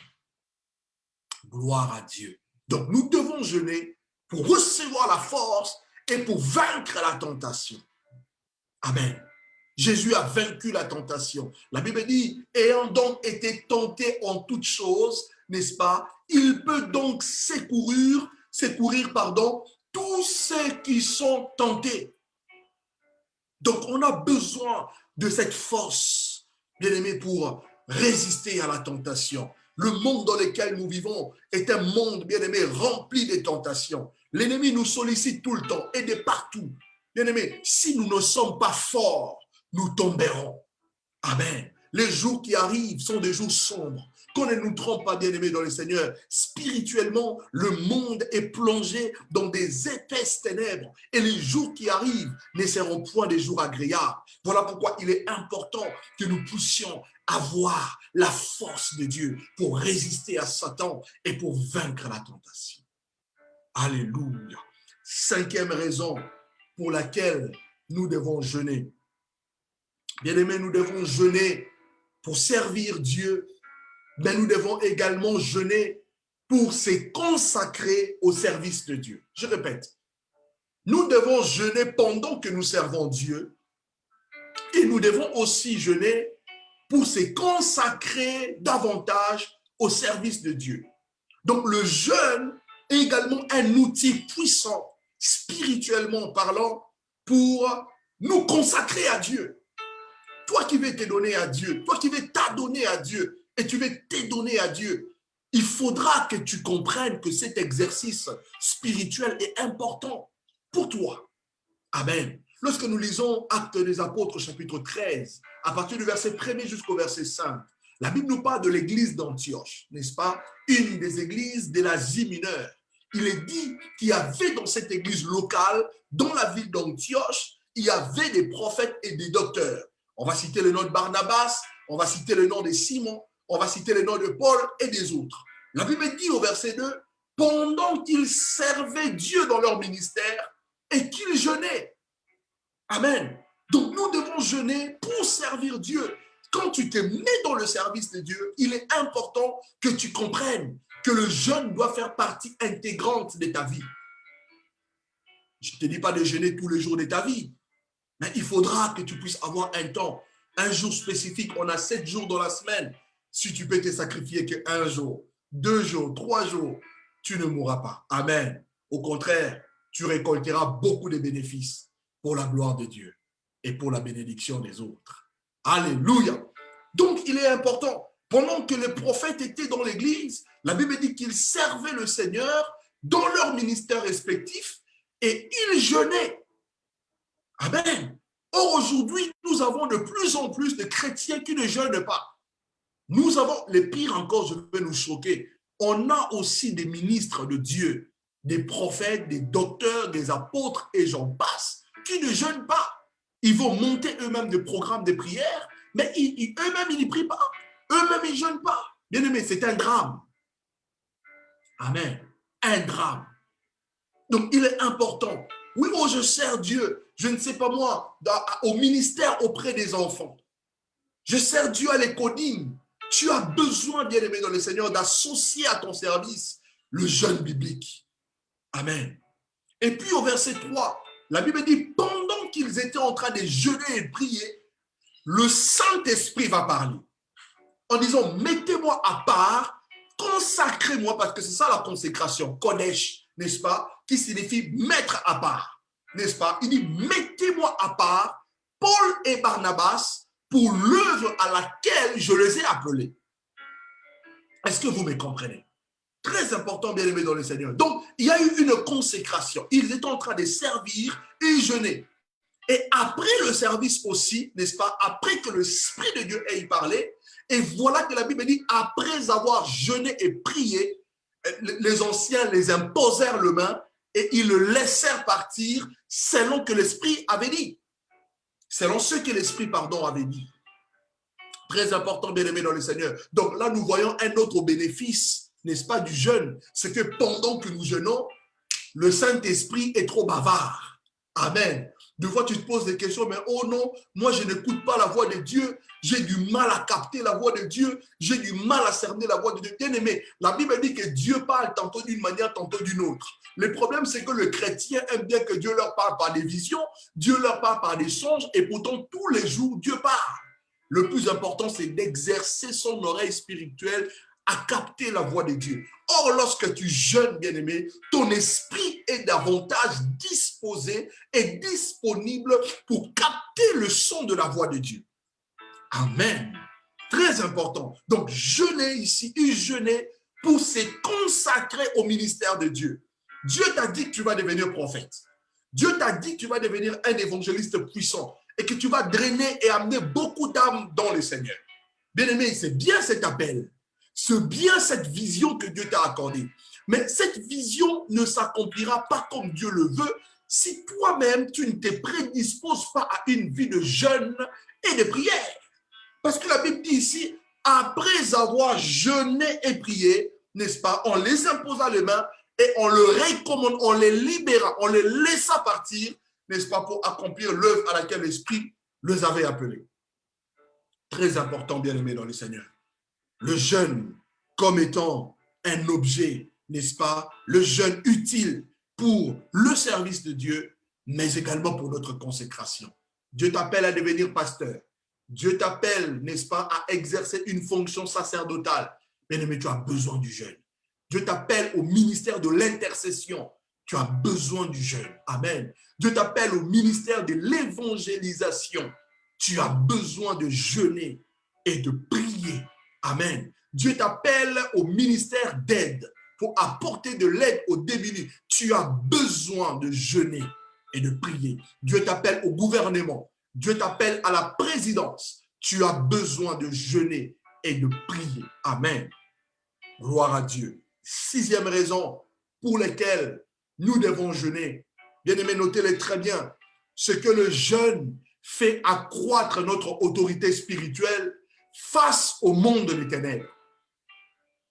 Gloire à Dieu. Donc, nous devons jeûner pour recevoir la force et pour vaincre la tentation. Amen. Jésus a vaincu la tentation. La Bible dit, ayant donc été tenté en toutes choses, n'est-ce pas, il peut donc secourir, tous ceux qui sont tentés. Donc, on a besoin de cette force, bien-aimé, pour résister à la tentation. Le monde dans lequel nous vivons est un monde, bien-aimé, rempli de tentations. L'ennemi nous sollicite tout le temps et de partout. Bien-aimé, si nous ne sommes pas forts, nous tomberons. Amen. Les jours qui arrivent sont des jours sombres. Qu'on ne nous trompe pas, bien-aimés dans le Seigneur. Spirituellement, le monde est plongé dans des épaisses ténèbres. Et les jours qui arrivent ne seront point des jours agréables. Voilà pourquoi il est important que nous puissions avoir la force de Dieu pour résister à Satan et pour vaincre la tentation. Alléluia. 5e raison pour laquelle nous devons jeûner. Bien-aimés, nous devons jeûner pour servir Dieu, mais nous devons également jeûner pour se consacrer au service de Dieu. Je répète, nous devons jeûner pendant que nous servons Dieu et nous devons aussi jeûner pour se consacrer davantage au service de Dieu. Donc le jeûne est également un outil puissant, spirituellement parlant, pour nous consacrer à Dieu. Toi qui veux te donner à Dieu, toi qui veux t'adonner à Dieu et tu veux te donner à Dieu, il faudra que tu comprennes que cet exercice spirituel est important pour toi. Amen. Lorsque nous lisons Actes des Apôtres, chapitre 13, à partir du verset 1er jusqu'au verset 5, La Bible nous parle de l'église d'Antioche, n'est-ce pas? Une des églises de l'Asie mineure. Il est dit qu'il y avait dans cette église locale, dans la ville d'Antioche, il y avait des prophètes et des docteurs. On va citer le nom de Barnabas, on va citer le nom de Simon, on va citer le nom de Paul et des autres. La Bible dit au verset 2, pendant qu'ils servaient Dieu dans leur ministère et qu'ils jeûnaient. Amen. Donc nous devons jeûner pour servir Dieu. Quand tu te mets dans le service de Dieu, il est important que tu comprennes que le jeûne doit faire partie intégrante de ta vie. Je ne te dis pas de jeûner tous les jours de ta vie, mais il faudra que tu puisses avoir un temps, un jour spécifique. On a 7 jours dans la semaine. Si tu peux te sacrifier qu'un jour, 2 jours, 3 jours, tu ne mourras pas. Amen. Au contraire, tu récolteras beaucoup de bénéfices pour la gloire de Dieu et pour la bénédiction des autres. Alléluia. Donc, il est important, pendant que les prophètes étaient dans l'église, la Bible dit qu'ils servaient le Seigneur dans leur ministère respectif et ils jeûnaient. Amen. Or, aujourd'hui, nous avons de plus en plus de chrétiens qui ne jeûnent pas. Nous avons, les pires encore, je vais nous choquer, on a aussi des ministres de Dieu, des prophètes, des docteurs, des apôtres et j'en passe, qui ne jeûnent pas. Ils vont monter eux-mêmes des programmes de prière, mais eux-mêmes, ils ne prient pas. Eux-mêmes, ils ne jeûnent pas. Bien aimé, c'est un drame. Amen. Un drame. Donc, il est important. Oui, moi, je sers Dieu, je ne sais pas moi, au ministère auprès des enfants. Je sers Dieu à l'écodine. Tu as besoin, bien aimé dans le Seigneur, d'associer à ton service le jeûne biblique. Amen. Et puis au verset 3, la Bible dit, pendant qu'ils étaient en train de jeûner et prier, le Saint-Esprit va parler. En disant, mettez-moi à part, consacrez-moi, parce que c'est ça la consécration, Kodesh, n'est-ce pas, qui signifie mettre à part, n'est-ce pas? Il dit, mettez-moi à part Paul et Barnabas pour l'œuvre à laquelle je les ai appelés. Est-ce que vous me comprenez? Très important, bien aimé dans le Seigneur. Donc, il y a eu une consécration. Ils étaient en train de servir et jeûner. Et après le service aussi, n'est-ce pas, après que l'Esprit de Dieu ait parlé, et voilà que la Bible dit, après avoir jeûné et prié, les anciens les imposèrent le main et ils le laissèrent partir selon que l'Esprit avait dit. Selon ce que l'Esprit, avait dit. Très important, bien aimé dans le Seigneur. Donc là, nous voyons un autre bénéfice, n'est-ce pas, du jeûne. C'est que pendant que nous jeûnons, le Saint-Esprit est trop bavard. Amen. Des fois, tu te poses des questions, mais oh non, moi, je n'écoute pas la voix de Dieu. J'ai du mal à capter la voix de Dieu. J'ai du mal à cerner la voix de Dieu. Bien aimé, la Bible dit que Dieu parle tantôt d'une manière, tantôt d'une autre. Le problème, c'est que le chrétien aime bien que Dieu leur parle par des visions, Dieu leur parle par des songes, et pourtant, tous les jours, Dieu parle. Le plus important, c'est d'exercer son oreille spirituelle à capter la voix de Dieu. Or, lorsque tu jeûnes, bien-aimé, ton esprit est davantage disposé et disponible pour capter le son de la voix de Dieu. Amen. Très important. Donc, jeûner ici, jeûner pour se consacrer au ministère de Dieu. Dieu t'a dit que tu vas devenir prophète. Dieu t'a dit que tu vas devenir un évangéliste puissant et que tu vas drainer et amener beaucoup d'âmes dans le Seigneur. Bien-aimé, c'est bien cet appel. C'est bien cette vision que Dieu t'a accordée. Mais cette vision ne s'accomplira pas comme Dieu le veut si toi-même, tu ne te prédisposes pas à une vie de jeûne et de prière. Parce que la Bible dit ici, après avoir jeûné et prié, n'est-ce pas, on les imposa les mains et on le recommande, on les libéra, on les laissa partir, n'est-ce pas, pour accomplir l'œuvre à laquelle l'Esprit les avait appelés. Très important, bien-aimé dans le Seigneur. Le jeûne comme étant un objet, n'est-ce pas, le jeûne utile pour le service de Dieu, mais également pour notre consécration. Dieu t'appelle à devenir pasteur. Dieu t'appelle, n'est-ce pas, à exercer une fonction sacerdotale. Bien-aimé, tu as besoin du jeûne. Dieu t'appelle au ministère de l'intercession. Tu as besoin du jeûne. Amen. Dieu t'appelle au ministère de l'évangélisation. Tu as besoin de jeûner et de prier. Amen. Dieu t'appelle au ministère d'aide pour apporter de l'aide aux démunis. Tu as besoin de jeûner et de prier. Dieu t'appelle au gouvernement. Dieu t'appelle à la présidence. Tu as besoin de jeûner et de prier. Amen. Gloire à Dieu. 6e raison pour laquelle nous devons jeûner. Bien-aimés, notez-les très bien. Ce que le jeûne fait accroître notre autorité spirituelle face au monde des ténèbres.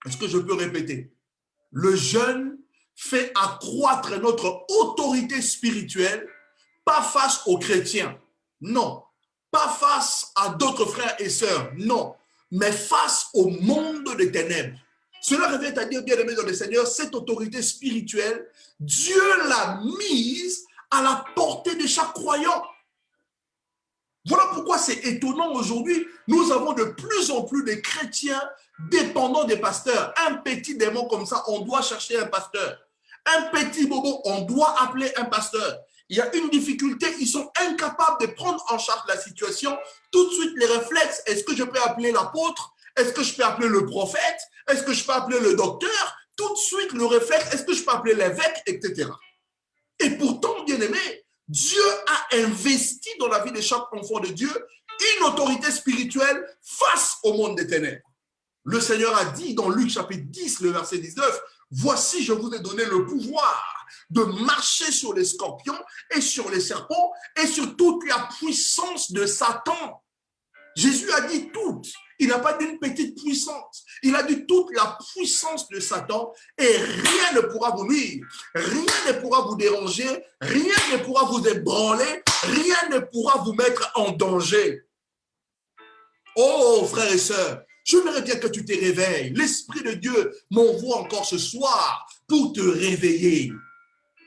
Est-ce que je peux répéter? Le jeûne fait accroître notre autorité spirituelle, pas face aux chrétiens, non. Pas face à d'autres frères et sœurs, non. Mais face au monde des ténèbres. Cela revient à dire, bien-aimés dans le Seigneur, cette autorité spirituelle, Dieu l'a mise à la portée de chaque croyant. Voilà pourquoi c'est étonnant aujourd'hui. Nous avons de plus en plus de chrétiens dépendants des pasteurs. Un petit démon comme ça, on doit chercher un pasteur. Un petit bobo, on doit appeler un pasteur. Il y a une difficulté, ils sont incapables de prendre en charge la situation. Tout de suite, les réflexes, est-ce que je peux appeler l'apôtre? Est-ce que je peux appeler le prophète? Est-ce que je peux appeler le docteur? Tout de suite, le réflexe, est-ce que je peux appeler l'évêque, etc. Et pourtant, bien-aimé, Dieu a investi dans la vie de chaque enfant de Dieu une autorité spirituelle face au monde des ténèbres. Le Seigneur a dit dans Luc chapitre 10, le verset 19, « Voici, je vous ai donné le pouvoir de marcher sur les scorpions et sur les serpents et sur toute la puissance de Satan. » Jésus a dit toute. Il n'a pas dit une petite puissance. Il a dit toute la puissance de Satan et rien ne pourra vous nuire. Rien ne pourra vous déranger. Rien ne pourra vous ébranler. Rien ne pourra vous mettre en danger. Oh, frères et sœurs, j'aimerais bien que tu te réveilles. L'Esprit de Dieu m'envoie encore ce soir pour te réveiller.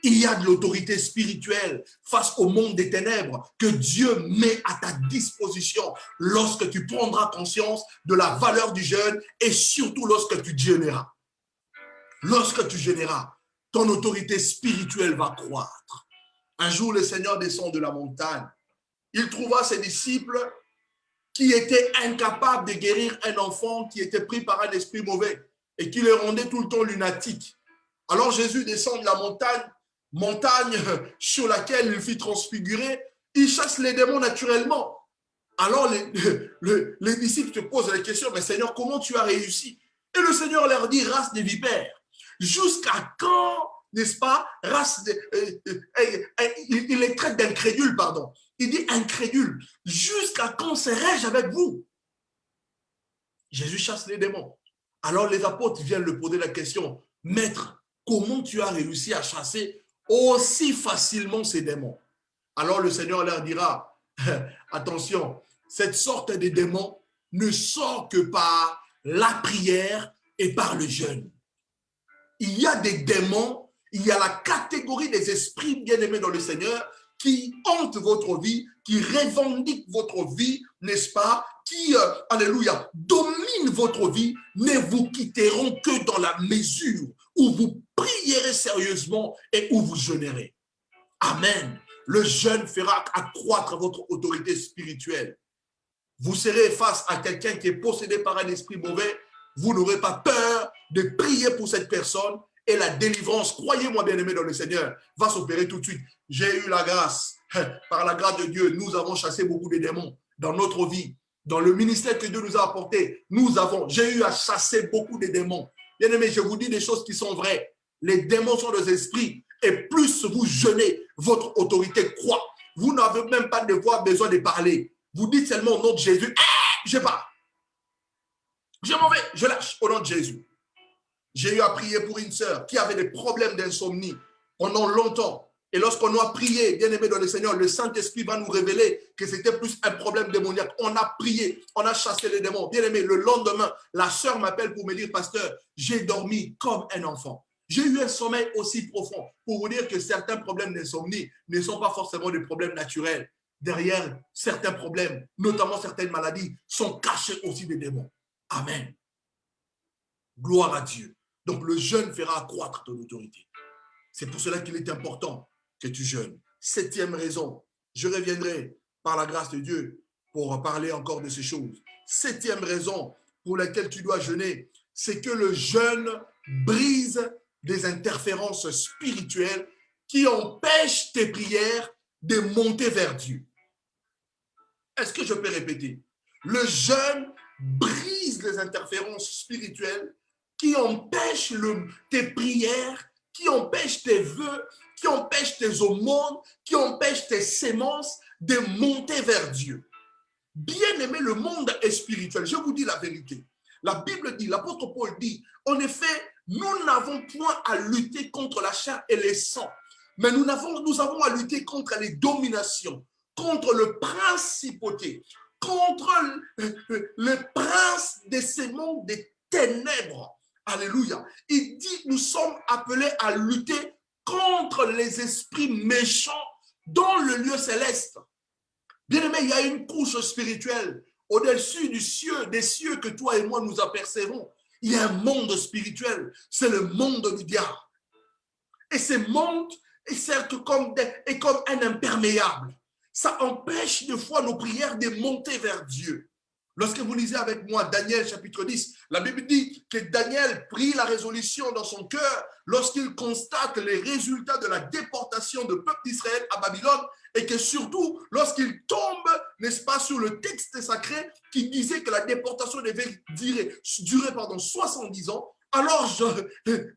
Il y a de l'autorité spirituelle face au monde des ténèbres que Dieu met à ta disposition lorsque tu prendras conscience de la valeur du jeûne et surtout lorsque tu jeûneras. Lorsque tu jeûneras, ton autorité spirituelle va croître. Un jour, le Seigneur descend de la montagne. Il trouva ses disciples qui étaient incapables de guérir un enfant qui était pris par un esprit mauvais et qui le rendait tout le temps lunatique. Alors Jésus descend de la montagne sur laquelle il fit transfigurer, il chasse les démons naturellement. Alors les disciples se posent la question, mais Seigneur, comment tu as réussi? Et le Seigneur leur dit, race des vipères, jusqu'à quand, n'est-ce pas, il les traite d'incrédules, pardon. Il dit incrédule, jusqu'à quand serai-je avec vous? Jésus chasse les démons. Alors les apôtres viennent lui poser la question, maître, comment tu as réussi à chasser aussi facilement ces démons? Alors le Seigneur leur dira, attention, cette sorte de démon ne sort que par la prière et par le jeûne. Il y a des démons, il y a la catégorie des esprits bien-aimés dans le Seigneur qui hantent votre vie, qui revendiquent votre vie, n'est-ce pas, qui, alléluia, dominent votre vie, ne vous quitteront que dans la mesure où vous prierez sérieusement et où vous jeûnerez. Amen. Le jeûne fera accroître votre autorité spirituelle. Vous serez face à quelqu'un qui est possédé par un esprit mauvais. Vous n'aurez pas peur de prier pour cette personne et la délivrance, croyez-moi bien-aimé dans le Seigneur, va s'opérer tout de suite. J'ai eu la grâce. Par la grâce de Dieu, nous avons chassé beaucoup de démons dans notre vie. Dans le ministère que Dieu nous a apporté, j'ai eu à chasser beaucoup de démons. Bien-aimé, je vous dis des choses qui sont vraies. Les démons sont des esprits. Et plus vous jeûnez, votre autorité croît. Vous n'avez même pas besoin de parler. Vous dites seulement au nom de Jésus, je pars. Je m'en vais, je lâche au nom de Jésus. J'ai eu à prier pour une sœur qui avait des problèmes d'insomnie pendant longtemps. Et lorsqu'on a prié, bien aimé dans le Seigneur, le Saint-Esprit va nous révéler que c'était plus un problème démoniaque. On a prié, on a chassé les démons. Bien aimé, le lendemain, la sœur m'appelle pour me dire, pasteur, j'ai dormi comme un enfant. J'ai eu un sommeil aussi profond pour vous dire que certains problèmes d'insomnie ne sont pas forcément des problèmes naturels. Derrière certains problèmes, notamment certaines maladies, sont cachés aussi des démons. Amen. Gloire à Dieu. Donc le jeûne fera accroître ton autorité. C'est pour cela qu'il est important que tu jeûnes. 7e raison, je reviendrai par la grâce de Dieu pour parler encore de ces choses. 7e raison pour laquelle tu dois jeûner, c'est que le jeûne brise des interférences spirituelles qui empêchent tes prières de monter vers Dieu. Est-ce que je peux répéter? Le jeûne brise des interférences spirituelles qui empêchent tes prières, qui empêchent tes vœux, qui empêchent tes aumônes, qui empêchent tes sémences de monter vers Dieu. Bien aimé, le monde est spirituel. Je vous dis la vérité. La Bible dit, l'apôtre Paul dit, en effet, nous n'avons point à lutter contre la chair et les sangs, mais nous avons à lutter contre les dominations, contre le principauté, contre le prince de ces mondes des ténèbres. Alléluia. Il dit, nous sommes appelés à lutter contre les esprits méchants dans le lieu céleste. Bien aimé, il y a une couche spirituelle au-dessus des cieux que toi et moi nous apercevons. Il y a un monde spirituel, c'est le monde du diable. Et ce monde est certes comme un imperméable. Ça empêche des fois nos prières de monter vers Dieu. Lorsque vous lisez avec moi Daniel chapitre 10, la Bible dit que Daniel prit la résolution dans son cœur lorsqu'il constate les résultats de la déportation du peuple d'Israël à Babylone et que surtout lorsqu'il tombe, n'est-ce pas, sur le texte sacré qui disait que la déportation devait durer 70 ans. Alors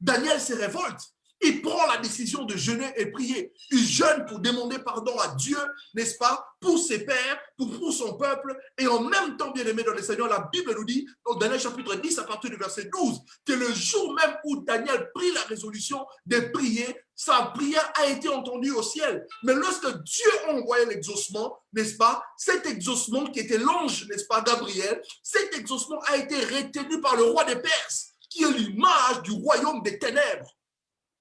Daniel se révolte. Il prend la décision de jeûner et prier. Il jeûne pour demander pardon à Dieu, n'est-ce pas, pour ses pères, pour son peuple. Et en même temps, bien aimé dans le Seigneur, la Bible nous dit, dans Daniel chapitre 10, à partir du verset 12, que le jour même où Daniel prit la résolution de prier, sa prière a été entendue au ciel. Mais lorsque Dieu a envoyé l'exaucement, n'est-ce pas, cet exaucement qui était l'ange, n'est-ce pas, Gabriel, cet exaucement a été retenu par le roi des Perses, qui est l'image du royaume des ténèbres.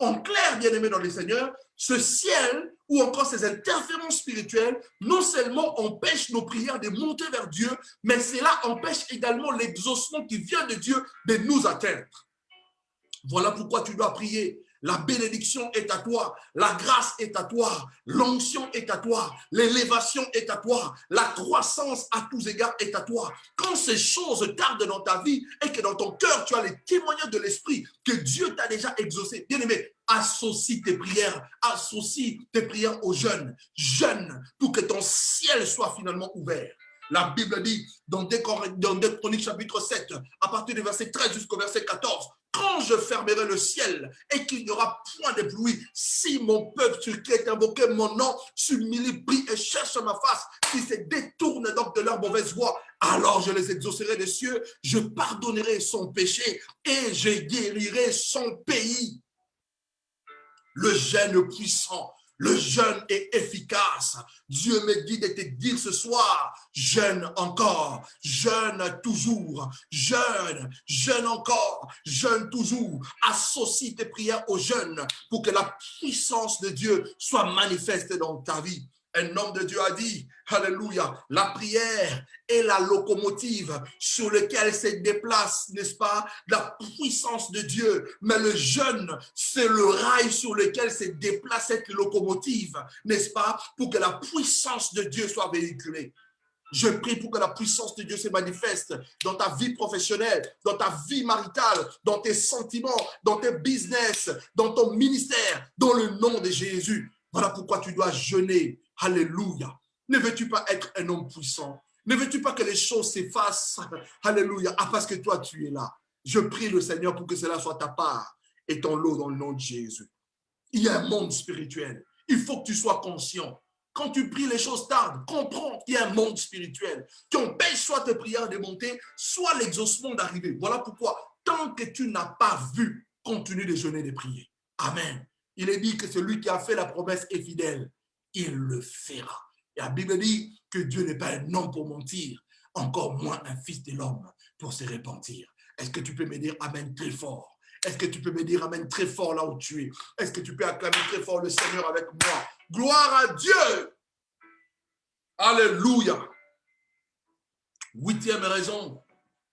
En clair, bien aimé dans le Seigneur, ce ciel ou encore ces interférences spirituelles non seulement empêchent nos prières de monter vers Dieu, mais cela empêche également l'exaucement qui vient de Dieu de nous atteindre. Voilà pourquoi tu dois prier. La bénédiction est à toi, la grâce est à toi, l'onction est à toi, l'élévation est à toi, la croissance à tous égards est à toi. Quand ces choses tardent dans ta vie et que dans ton cœur tu as les témoignages de l'esprit que Dieu t'a déjà exaucé, bien aimé, associe tes prières au jeûne. Jeûne pour que ton ciel soit finalement ouvert. La Bible dit dans 2 Chroniques chapitre 7, à partir du verset 13 jusqu'au verset 14, quand je fermerai le ciel et qu'il n'y aura point de pluie, si mon peuple sur qui est invoqué mon nom s'humilie, prie et cherche ma face, qui se détourne donc de leur mauvaise voie, alors je les exaucerai des cieux, je pardonnerai son péché et je guérirai son pays. Le jeûne puissant, le jeûne est efficace. Dieu me dit de te dire ce soir, jeûne encore, jeûne toujours, jeûne encore, jeûne toujours. Associe tes prières au jeûne pour que la puissance de Dieu soit manifeste dans ta vie. Un homme de Dieu a dit, alléluia, la prière est la locomotive sur laquelle se déplace, n'est-ce pas, la puissance de Dieu. Mais le jeûne, c'est le rail sur lequel se déplace cette locomotive, n'est-ce pas, pour que la puissance de Dieu soit véhiculée. Je prie pour que la puissance de Dieu se manifeste dans ta vie professionnelle, dans ta vie maritale, dans tes sentiments, dans tes business, dans ton ministère, dans le nom de Jésus. Voilà pourquoi tu dois jeûner. Alléluia. Ne veux-tu pas être un homme puissant? Ne veux-tu pas que les choses s'effacent? Alléluia. Ah, parce que toi, tu es là. Je prie le Seigneur pour que cela soit ta part et ton lot dans le nom de Jésus. Il y a un monde spirituel. Il faut que tu sois conscient. Quand tu pries, les choses tardent. Comprends qu'il y a un monde spirituel qui empêche soit tes prières de monter, soit l'exaucement d'arriver. Voilà pourquoi, tant que tu n'as pas vu, continue de jeûner et de prier. Amen. Il est dit que celui qui a fait la promesse est fidèle. Il le fera. Et la Bible dit que Dieu n'est pas un homme pour mentir, encore moins un fils de l'homme pour se repentir. Est-ce que tu peux me dire Amen très fort? Est-ce que tu peux me dire Amen très fort là où tu es? Est-ce que tu peux acclamer très fort le Seigneur avec moi? Gloire à Dieu! Alléluia! 8e raison,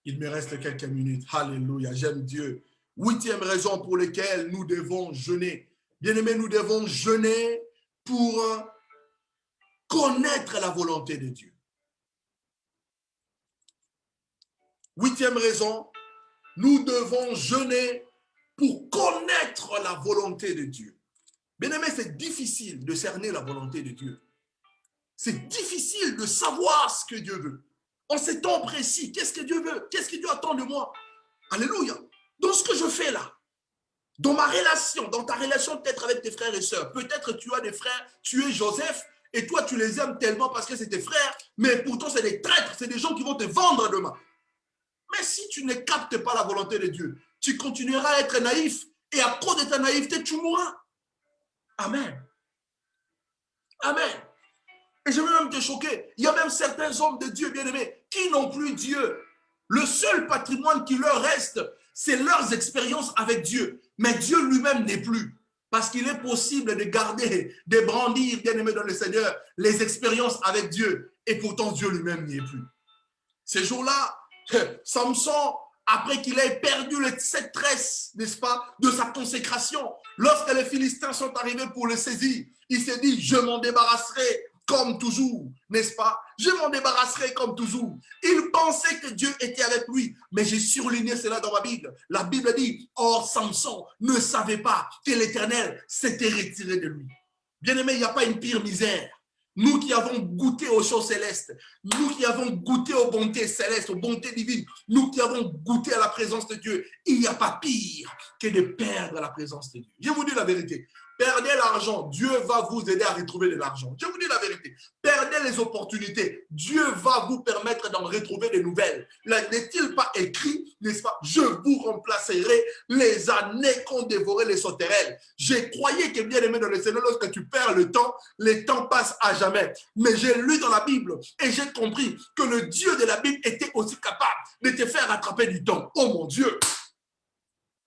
il me reste quelques minutes. Alléluia, j'aime Dieu. 8e raison pour laquelle nous devons jeûner. Bien-aimés, nous devons jeûner pour connaître la volonté de Dieu. 8e raison, nous devons jeûner pour connaître la volonté de Dieu. Bien-aimés, c'est difficile de cerner la volonté de Dieu. C'est difficile de savoir ce que Dieu veut. En ces temps précis, qu'est-ce que Dieu veut? Qu'est-ce que Dieu attend de moi? Alléluia. Dans ce que je fais là, dans ma relation, dans ta relation peut-être avec tes frères et sœurs, peut-être tu as des frères, tu es Joseph, et toi tu les aimes tellement parce que c'est tes frères, mais pourtant c'est des traîtres, c'est des gens qui vont te vendre demain. Mais si tu ne captes pas la volonté de Dieu, tu continueras à être naïf, et à cause de ta naïveté, tu mourras. Amen. Amen. Et je veux même te choquer. Il y a même certains hommes de Dieu bien-aimés qui n'ont plus Dieu. Le seul patrimoine qui leur reste, c'est leurs expériences avec Dieu. Mais Dieu lui-même n'est plus. Parce qu'il est possible de garder, de brandir, bien-aimés dans le Seigneur, les expériences avec Dieu. Et pourtant, Dieu lui-même n'y est plus. Ces jours-là, Samson, après qu'il ait perdu cette tresse, n'est-ce pas, de sa consécration, lorsque les Philistins sont arrivés pour le saisir, il s'est dit, je m'en débarrasserai comme toujours, n'est-ce pas? Je m'en débarrasserai comme toujours. Il pensait que Dieu était avec lui, mais j'ai surligné cela dans ma Bible. La Bible dit, or Samson ne savait pas que l'Éternel s'était retiré de lui. Bien-aimé, il n'y a pas une pire misère. Nous qui avons goûté aux choses célestes, nous qui avons goûté aux bontés célestes, aux bontés divines, nous qui avons goûté à la présence de Dieu, il n'y a pas pire que de perdre la présence de Dieu. Je vous dis la vérité. Perdez l'argent, Dieu va vous aider à retrouver de l'argent. Je vous dis la vérité. Perdez les opportunités, Dieu va vous permettre d'en retrouver de nouvelles. N'est-il pas écrit, n'est-ce pas? Je vous remplacerai les années qu'ont dévoré les sauterelles. J'ai croyé que bien aimé dans le Seigneur, lorsque tu perds le temps passe à jamais. Mais j'ai lu dans la Bible et j'ai compris que le Dieu de la Bible était aussi capable de te faire attraper du temps. Oh mon Dieu!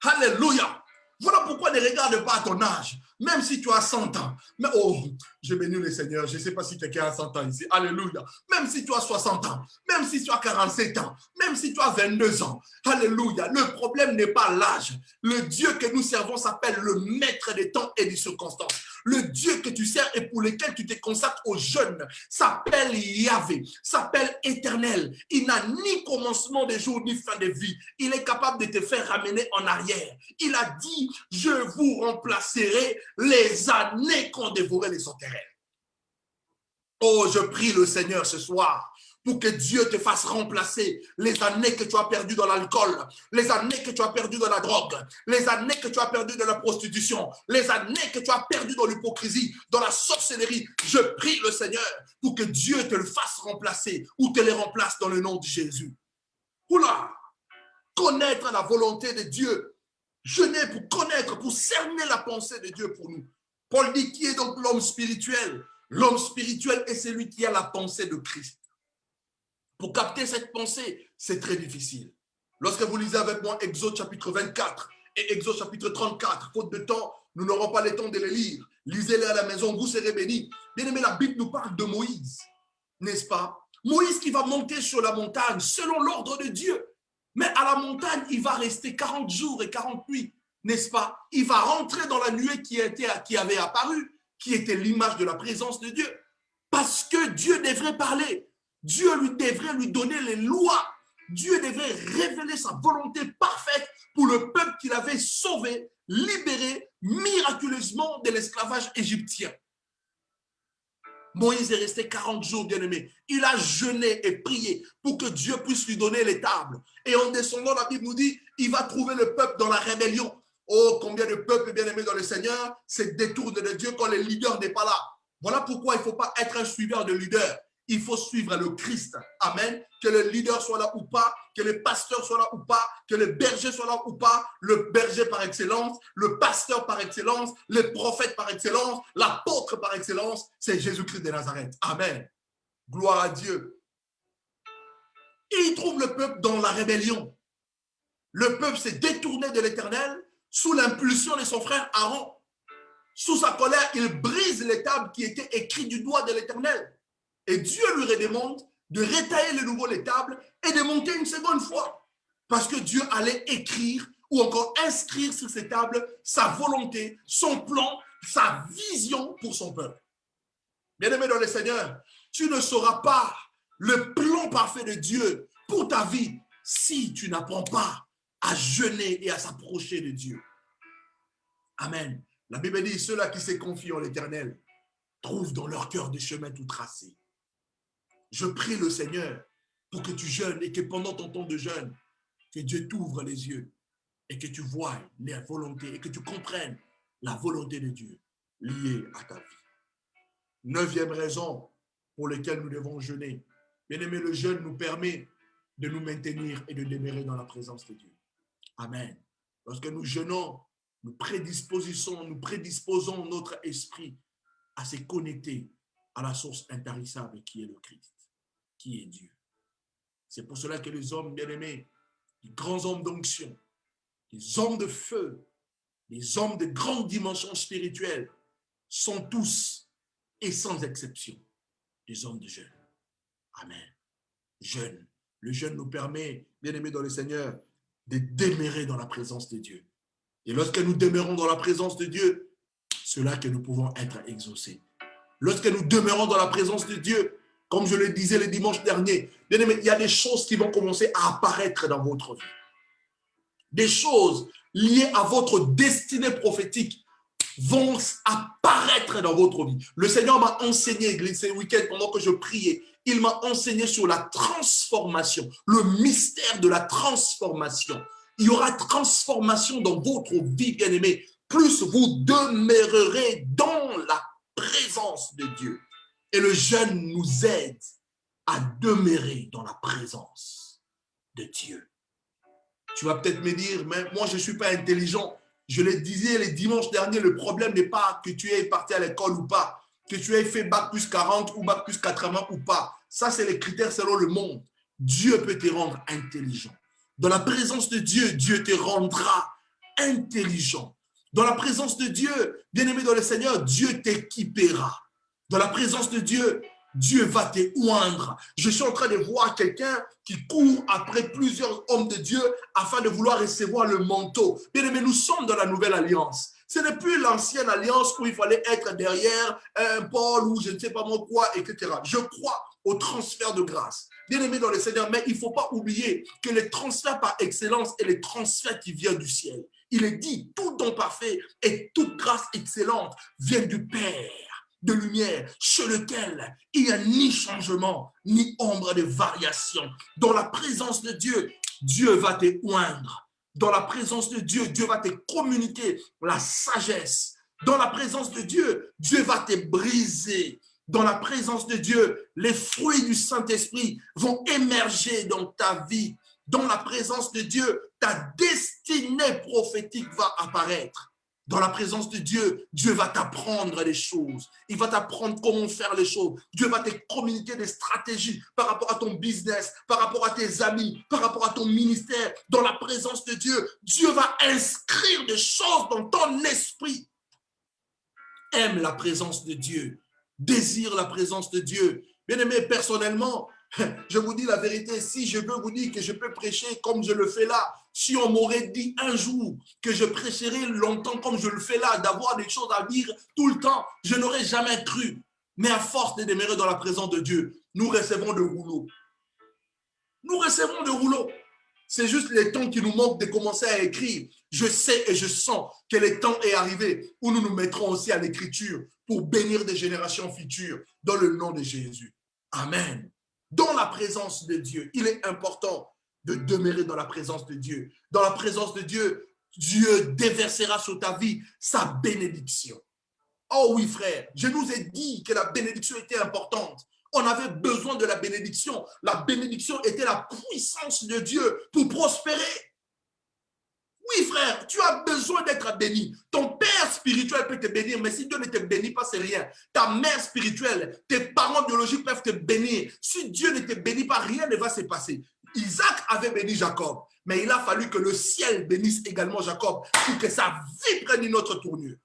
Alléluia! Voilà pourquoi ne regarde pas à ton âge, même si tu as 100 ans. Mais oh, je bénis le Seigneur, je ne sais pas si quelqu'un a 100 ans ici. Alléluia. Même si tu as 60 ans, même si tu as 47 ans, même si tu as 22 ans. Alléluia. Le problème n'est pas l'âge. Le Dieu que nous servons s'appelle le maître des temps et des circonstances. Le Dieu que tu sers et pour lequel tu te consacres aux jeunes s'appelle Yahvé, s'appelle Éternel. Il n'a ni commencement de jour ni fin de vie. Il est capable de te faire ramener en arrière. Il a dit, je vous remplacerai les années qu'ont dévoré les sauterelles. Oh, je prie le Seigneur ce soir pour que Dieu te fasse remplacer les années que tu as perdues dans l'alcool, les années que tu as perdues dans la drogue, les années que tu as perdues dans la prostitution, les années que tu as perdues dans l'hypocrisie, dans la sorcellerie. Je prie le Seigneur pour que Dieu te le fasse remplacer ou te les remplace dans le nom de Jésus. Oula! Connaître la volonté de Dieu. Jeûner pour connaître, pour cerner la pensée de Dieu pour nous. Paul dit, qui est donc l'homme spirituel? L'homme spirituel est celui qui a la pensée de Christ. Pour capter cette pensée, c'est très difficile. Lorsque vous lisez avec moi Exode chapitre 24 et Exode chapitre 34, faute de temps, nous n'aurons pas le temps de les lire. Lisez-les à la maison, vous serez bénis. Bien aimé, la Bible nous parle de Moïse, n'est-ce pas? Moïse qui va monter sur la montagne selon l'ordre de Dieu. Mais à la montagne, il va rester 40 jours et 40 nuits, n'est-ce pas? Il va rentrer dans la nuée qui avait apparu, qui était l'image de la présence de Dieu. Parce que Dieu devrait parler. Dieu devrait lui donner les lois. Dieu devrait révéler sa volonté parfaite pour le peuple qu'il avait sauvé, libéré miraculeusement de l'esclavage égyptien. Moïse est resté 40 jours, bien-aimé. Il a jeûné et prié pour que Dieu puisse lui donner les tables. Et en descendant, la Bible nous dit, il va trouver le peuple dans la rébellion. Oh, combien de peuples bien-aimés dans le Seigneur se détournent de Dieu quand le leader n'est pas là. Voilà pourquoi il ne faut pas être un suiveur de leader. Il faut suivre le Christ. Amen. Que le leader soit là ou pas, que le pasteur soit là ou pas, que le berger soit là ou pas, le berger par excellence, le pasteur par excellence, le prophète par excellence, l'apôtre par excellence, c'est Jésus-Christ de Nazareth. Amen. Gloire à Dieu. Et il trouve le peuple dans la rébellion. Le peuple s'est détourné de l'Éternel sous l'impulsion de son frère Aaron. Sous sa colère, il brise les tables qui étaient écrites du doigt de l'Éternel. Et Dieu lui redemande de rétailler de nouveau les tables et de monter une seconde fois. Parce que Dieu allait écrire ou encore inscrire sur ces tables sa volonté, son plan, sa vision pour son peuple. Bien-aimé dans le Seigneur, tu ne sauras pas le plan parfait de Dieu pour ta vie si tu n'apprends pas à jeûner et à s'approcher de Dieu. Amen. La Bible dit, ceux-là qui se confient en l'Éternel trouvent dans leur cœur des chemins tout tracés. Je prie le Seigneur pour que tu jeûnes et que pendant ton temps de jeûne, que Dieu t'ouvre les yeux et que tu vois les volontés et que tu comprennes la volonté de Dieu liée à ta vie. 9e raison pour laquelle nous devons jeûner. Bien-aimé, le jeûne nous permet de nous maintenir et de demeurer dans la présence de Dieu. Amen. Lorsque nous jeûnons, nous prédisposons notre esprit à se connecter à la source intarissable qui est le Christ, qui est Dieu. C'est pour cela que les hommes bien-aimés, les grands hommes d'onction, les hommes de feu, les hommes de grande dimension spirituelle sont tous et sans exception des hommes de jeûne. Amen. Jeûne. Le jeûne nous permet, bien-aimés dans le Seigneur, de demeurer dans la présence de Dieu. Et lorsque nous demeurons dans la présence de Dieu, c'est là que nous pouvons être exaucés. Lorsque nous demeurons dans la présence de Dieu, comme je le disais le dimanche dernier, bien-aimés, il y a des choses qui vont commencer à apparaître dans votre vie. Des choses liées à votre destinée prophétique vont apparaître dans votre vie. Le Seigneur m'a enseigné ce week-end pendant que je priais. Il m'a enseigné sur la transformation, le mystère de la transformation. Il y aura transformation dans votre vie, bien-aimés. Plus vous demeurerez dans la présence de Dieu. Et le jeûne nous aide à demeurer dans la présence de Dieu. Tu vas peut-être me dire, mais moi je ne suis pas intelligent. Je le disais le dimanche dernier, le problème n'est pas que tu aies parti à l'école ou pas, que tu aies fait bac plus 40 ou bac plus 80 ou pas. Ça, c'est les critères selon le monde. Dieu peut te rendre intelligent. Dans la présence de Dieu, Dieu te rendra intelligent. Dans la présence de Dieu, bien-aimé dans le Seigneur, Dieu t'équipera. Dans la présence de Dieu, Dieu va te oindre. Je suis en train de voir quelqu'un qui court après plusieurs hommes de Dieu afin de vouloir recevoir le manteau. Bien-aimé, nous sommes dans la nouvelle alliance. Ce n'est plus l'ancienne alliance où il fallait être derrière un Paul ou je ne sais pas moi quoi, etc. Je crois au transfert de grâce. Bien-aimé dans le Seigneur, mais il ne faut pas oublier que le transfert par excellence est le transfert qui vient du ciel. Il est dit, tout don parfait et toute grâce excellente vient du Père de lumière, sur lequel il n'y a ni changement, ni ombre de variation. Dans la présence de Dieu, Dieu va te oindre. Dans la présence de Dieu, Dieu va te communiquer la sagesse. Dans la présence de Dieu, Dieu va te briser. Dans la présence de Dieu, les fruits du Saint-Esprit vont émerger dans ta vie. Dans la présence de Dieu, ta destinée prophétique va apparaître. Dans la présence de Dieu, Dieu va t'apprendre les choses. Il va t'apprendre comment faire les choses. Dieu va te communiquer des stratégies par rapport à ton business, par rapport à tes amis, par rapport à ton ministère. Dans la présence de Dieu, Dieu va inscrire des choses dans ton esprit. Aime la présence de Dieu. Désire la présence de Dieu. Bien-aimé, personnellement, je vous dis la vérité, si je veux vous dire que je peux prêcher comme je le fais là, si on m'aurait dit un jour que je prêcherais longtemps comme je le fais là, d'avoir des choses à dire tout le temps, je n'aurais jamais cru. Mais à force de demeurer dans la présence de Dieu, nous recevons de rouleau. Nous recevons de rouleau. C'est juste le temps qui nous manque de commencer à écrire. Je sais et je sens que le temps est arrivé où nous nous mettrons aussi à l'écriture pour bénir des générations futures dans le nom de Jésus. Amen. Dans la présence de Dieu, il est important de demeurer dans la présence de Dieu. Dans la présence de Dieu, Dieu déversera sur ta vie sa bénédiction. Oh oui, frère, je nous ai dit que la bénédiction était importante. On avait besoin de la bénédiction. La bénédiction était la puissance de Dieu pour prospérer. Oui, frère, tu as besoin d'être béni. Ton père spirituel peut te bénir, mais si Dieu ne te bénit pas, c'est rien. Ta mère spirituelle, tes parents biologiques peuvent te bénir. Si Dieu ne te bénit pas, rien ne va se passer. Isaac avait béni Jacob, mais il a fallu que le ciel bénisse également Jacob pour que sa vie prenne une autre tournure.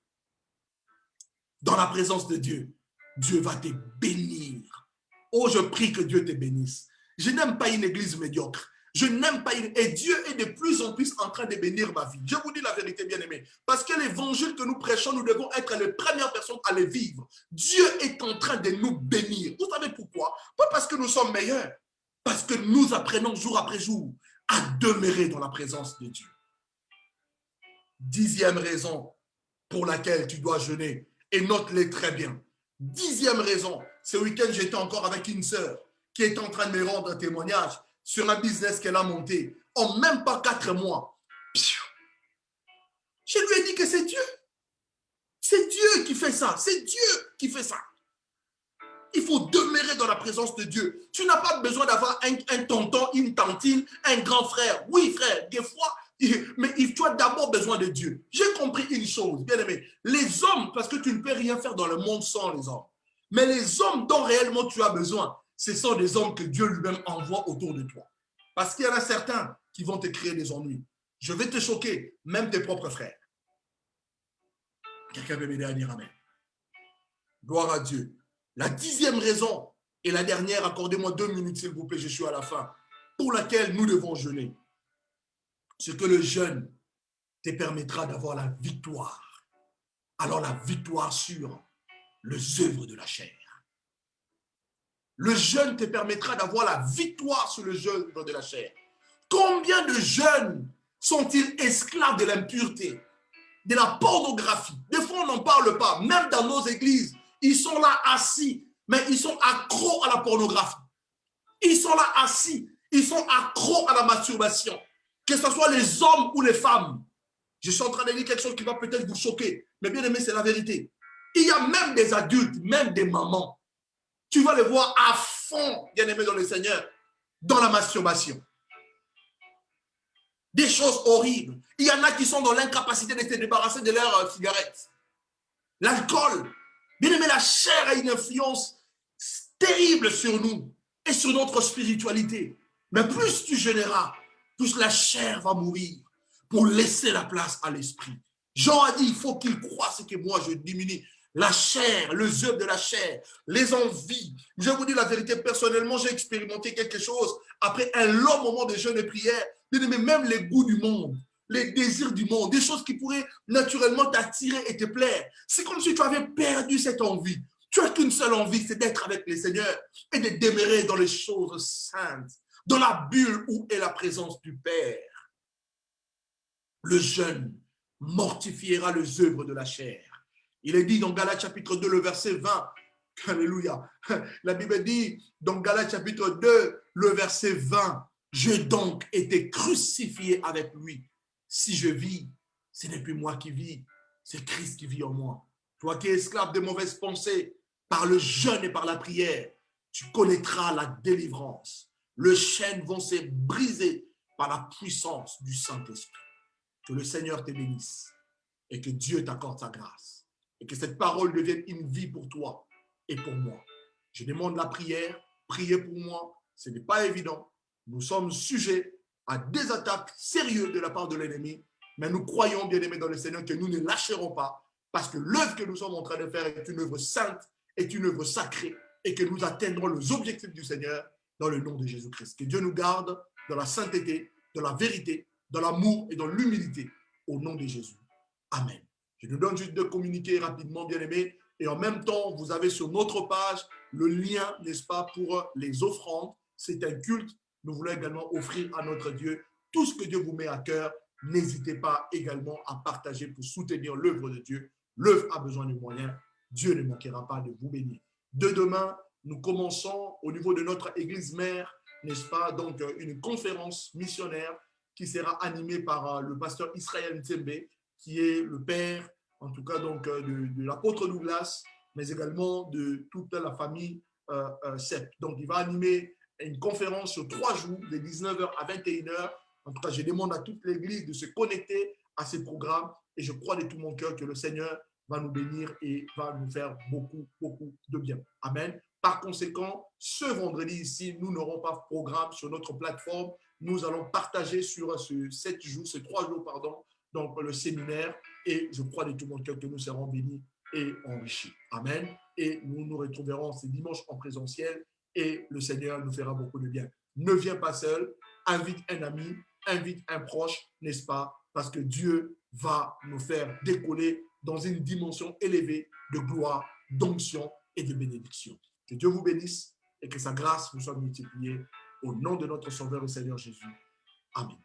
Dans la présence de Dieu, Dieu va te bénir. Oh, je prie que Dieu te bénisse. Je n'aime pas une église médiocre. Je n'aime pas et Dieu est de plus en plus en train de bénir ma vie. Je vous dis la vérité, bien-aimés. Parce que l'évangile que nous prêchons, nous devons être les premières personnes à le vivre. Dieu est en train de nous bénir. Vous savez pourquoi? Pas parce que nous sommes meilleurs. Parce que nous apprenons jour après jour à demeurer dans la présence de Dieu. 10e raison pour laquelle tu dois jeûner. Et note-les très bien. 10e raison. Ce week-end, j'étais encore avec une sœur. qui est en train de me rendre un témoignage sur un business qu'elle a monté en même pas 4 mois. Je lui ai dit que c'est Dieu. C'est Dieu qui fait ça. C'est Dieu qui fait ça. Il faut demeurer dans la présence de Dieu. Tu n'as pas besoin d'avoir un tonton, une tantine, un grand frère. Oui, frère, des fois, mais tu as d'abord besoin de Dieu. J'ai compris une chose, bien aimé. Les hommes, parce que tu ne peux rien faire dans le monde sans les hommes. Mais les hommes dont réellement tu as besoin, ce sont des hommes que Dieu lui-même envoie autour de toi. Parce qu'il y en a certains qui vont te créer des ennuis. Je vais te choquer, même tes propres frères. Quelqu'un peut m'aider à dire amen. Gloire à Dieu. La 10e raison et la dernière, accordez-moi 2 minutes s'il vous plaît, je suis à la fin, pour laquelle nous devons jeûner. C'est que le jeûne te permettra d'avoir la victoire. Alors la victoire sur les œuvres de la chair. Le jeûne te permettra d'avoir la victoire sur les œuvres de la chair. Combien de jeunes sont-ils esclaves de l'impureté, de la pornographie? Des fois, on n'en parle pas. Même dans nos églises, ils sont là assis, mais ils sont accros à la pornographie. Ils sont là assis, ils sont accros à la masturbation. Que ce soit les hommes ou les femmes. Je suis en train de dire quelque chose qui va peut-être vous choquer, mais bien aimé, c'est la vérité. Il y a même des adultes, même des mamans. Tu vas les voir à fond, bien aimé dans le Seigneur, dans la masturbation. Des choses horribles. Il y en a qui sont dans l'incapacité de se débarrasser de leurs cigarettes. L'alcool. Bien aimé, la chair a une influence terrible sur nous et sur notre spiritualité. Mais plus tu jeûneras, plus la chair va mourir pour laisser la place à l'esprit. Jean a dit, il faut qu'il croisse que moi je diminue. La chair, les œuvres de la chair, les envies. Je vous dis la vérité, personnellement, j'ai expérimenté quelque chose après un long moment de jeûne et prière. Mais même les goûts du monde, les désirs du monde, des choses qui pourraient naturellement t'attirer et te plaire. C'est comme si tu avais perdu cette envie. Tu n'as qu'une seule envie, c'est d'être avec le Seigneur et de demeurer dans les choses saintes, dans la bulle où est la présence du Père. Le jeûne mortifiera les œuvres de la chair. Il est dit dans Galates chapitre 2, le verset 20. Alléluia. La Bible dit dans Galates chapitre 2, le verset 20. J'ai donc été crucifié avec lui. Si je vis, ce n'est plus moi qui vis, c'est Christ qui vit en moi. Toi qui es esclave de mauvaises pensées, par le jeûne et par la prière, tu connaîtras la délivrance. Les chaînes vont se briser par la puissance du Saint-Esprit. Que le Seigneur te bénisse et que Dieu t'accorde sa grâce. Et que cette parole devienne une vie pour toi et pour moi. Je demande la prière. Priez pour moi. Ce n'est pas évident. Nous sommes sujets à des attaques sérieuses de la part de l'ennemi. Mais nous croyons, bien-aimés dans le Seigneur, que nous ne lâcherons pas. Parce que l'œuvre que nous sommes en train de faire est une œuvre sainte, est une œuvre sacrée. Et que nous atteindrons les objectifs du Seigneur dans le nom de Jésus-Christ. Que Dieu nous garde dans la sainteté, dans la vérité, dans l'amour et dans l'humilité. Au nom de Jésus. Amen. Je nous donne juste de communiquer rapidement, bien-aimés. Et en même temps, vous avez sur notre page le lien, n'est-ce pas, pour les offrandes. C'est un culte. Nous voulons également offrir à notre Dieu tout ce que Dieu vous met à cœur. N'hésitez pas également à partager pour soutenir l'œuvre de Dieu. L'œuvre a besoin de moyens. Dieu ne manquera pas de vous bénir. De demain, nous commençons au niveau de notre église mère, n'est-ce pas, donc une conférence missionnaire qui sera animée par le pasteur Israël Ntembe, qui est le père, en tout cas donc de l'apôtre Douglas, mais également de toute la famille Sepp. Donc, il va animer une conférence sur 3 jours, de 19h à 21h. En tout cas, je demande à toute l'église de se connecter à ces programmes et je crois de tout mon cœur que le Seigneur va nous bénir et va nous faire beaucoup, beaucoup de bien. Amen. Par conséquent, ce vendredi ici, nous n'aurons pas de programme sur notre plateforme. Nous allons partager sur ces 3 jours, pardon, donc le séminaire, et je crois de tout mon cœur que nous serons bénis et enrichis. Amen. Et nous nous retrouverons ce dimanche en présentiel et le Seigneur nous fera beaucoup de bien. Ne viens pas seul, invite un ami, invite un proche, n'est-ce pas? Parce que Dieu va nous faire décoller dans une dimension élevée de gloire, d'onction et de bénédiction. Que Dieu vous bénisse et que sa grâce vous soit multipliée au nom de notre Sauveur et Seigneur Jésus. Amen.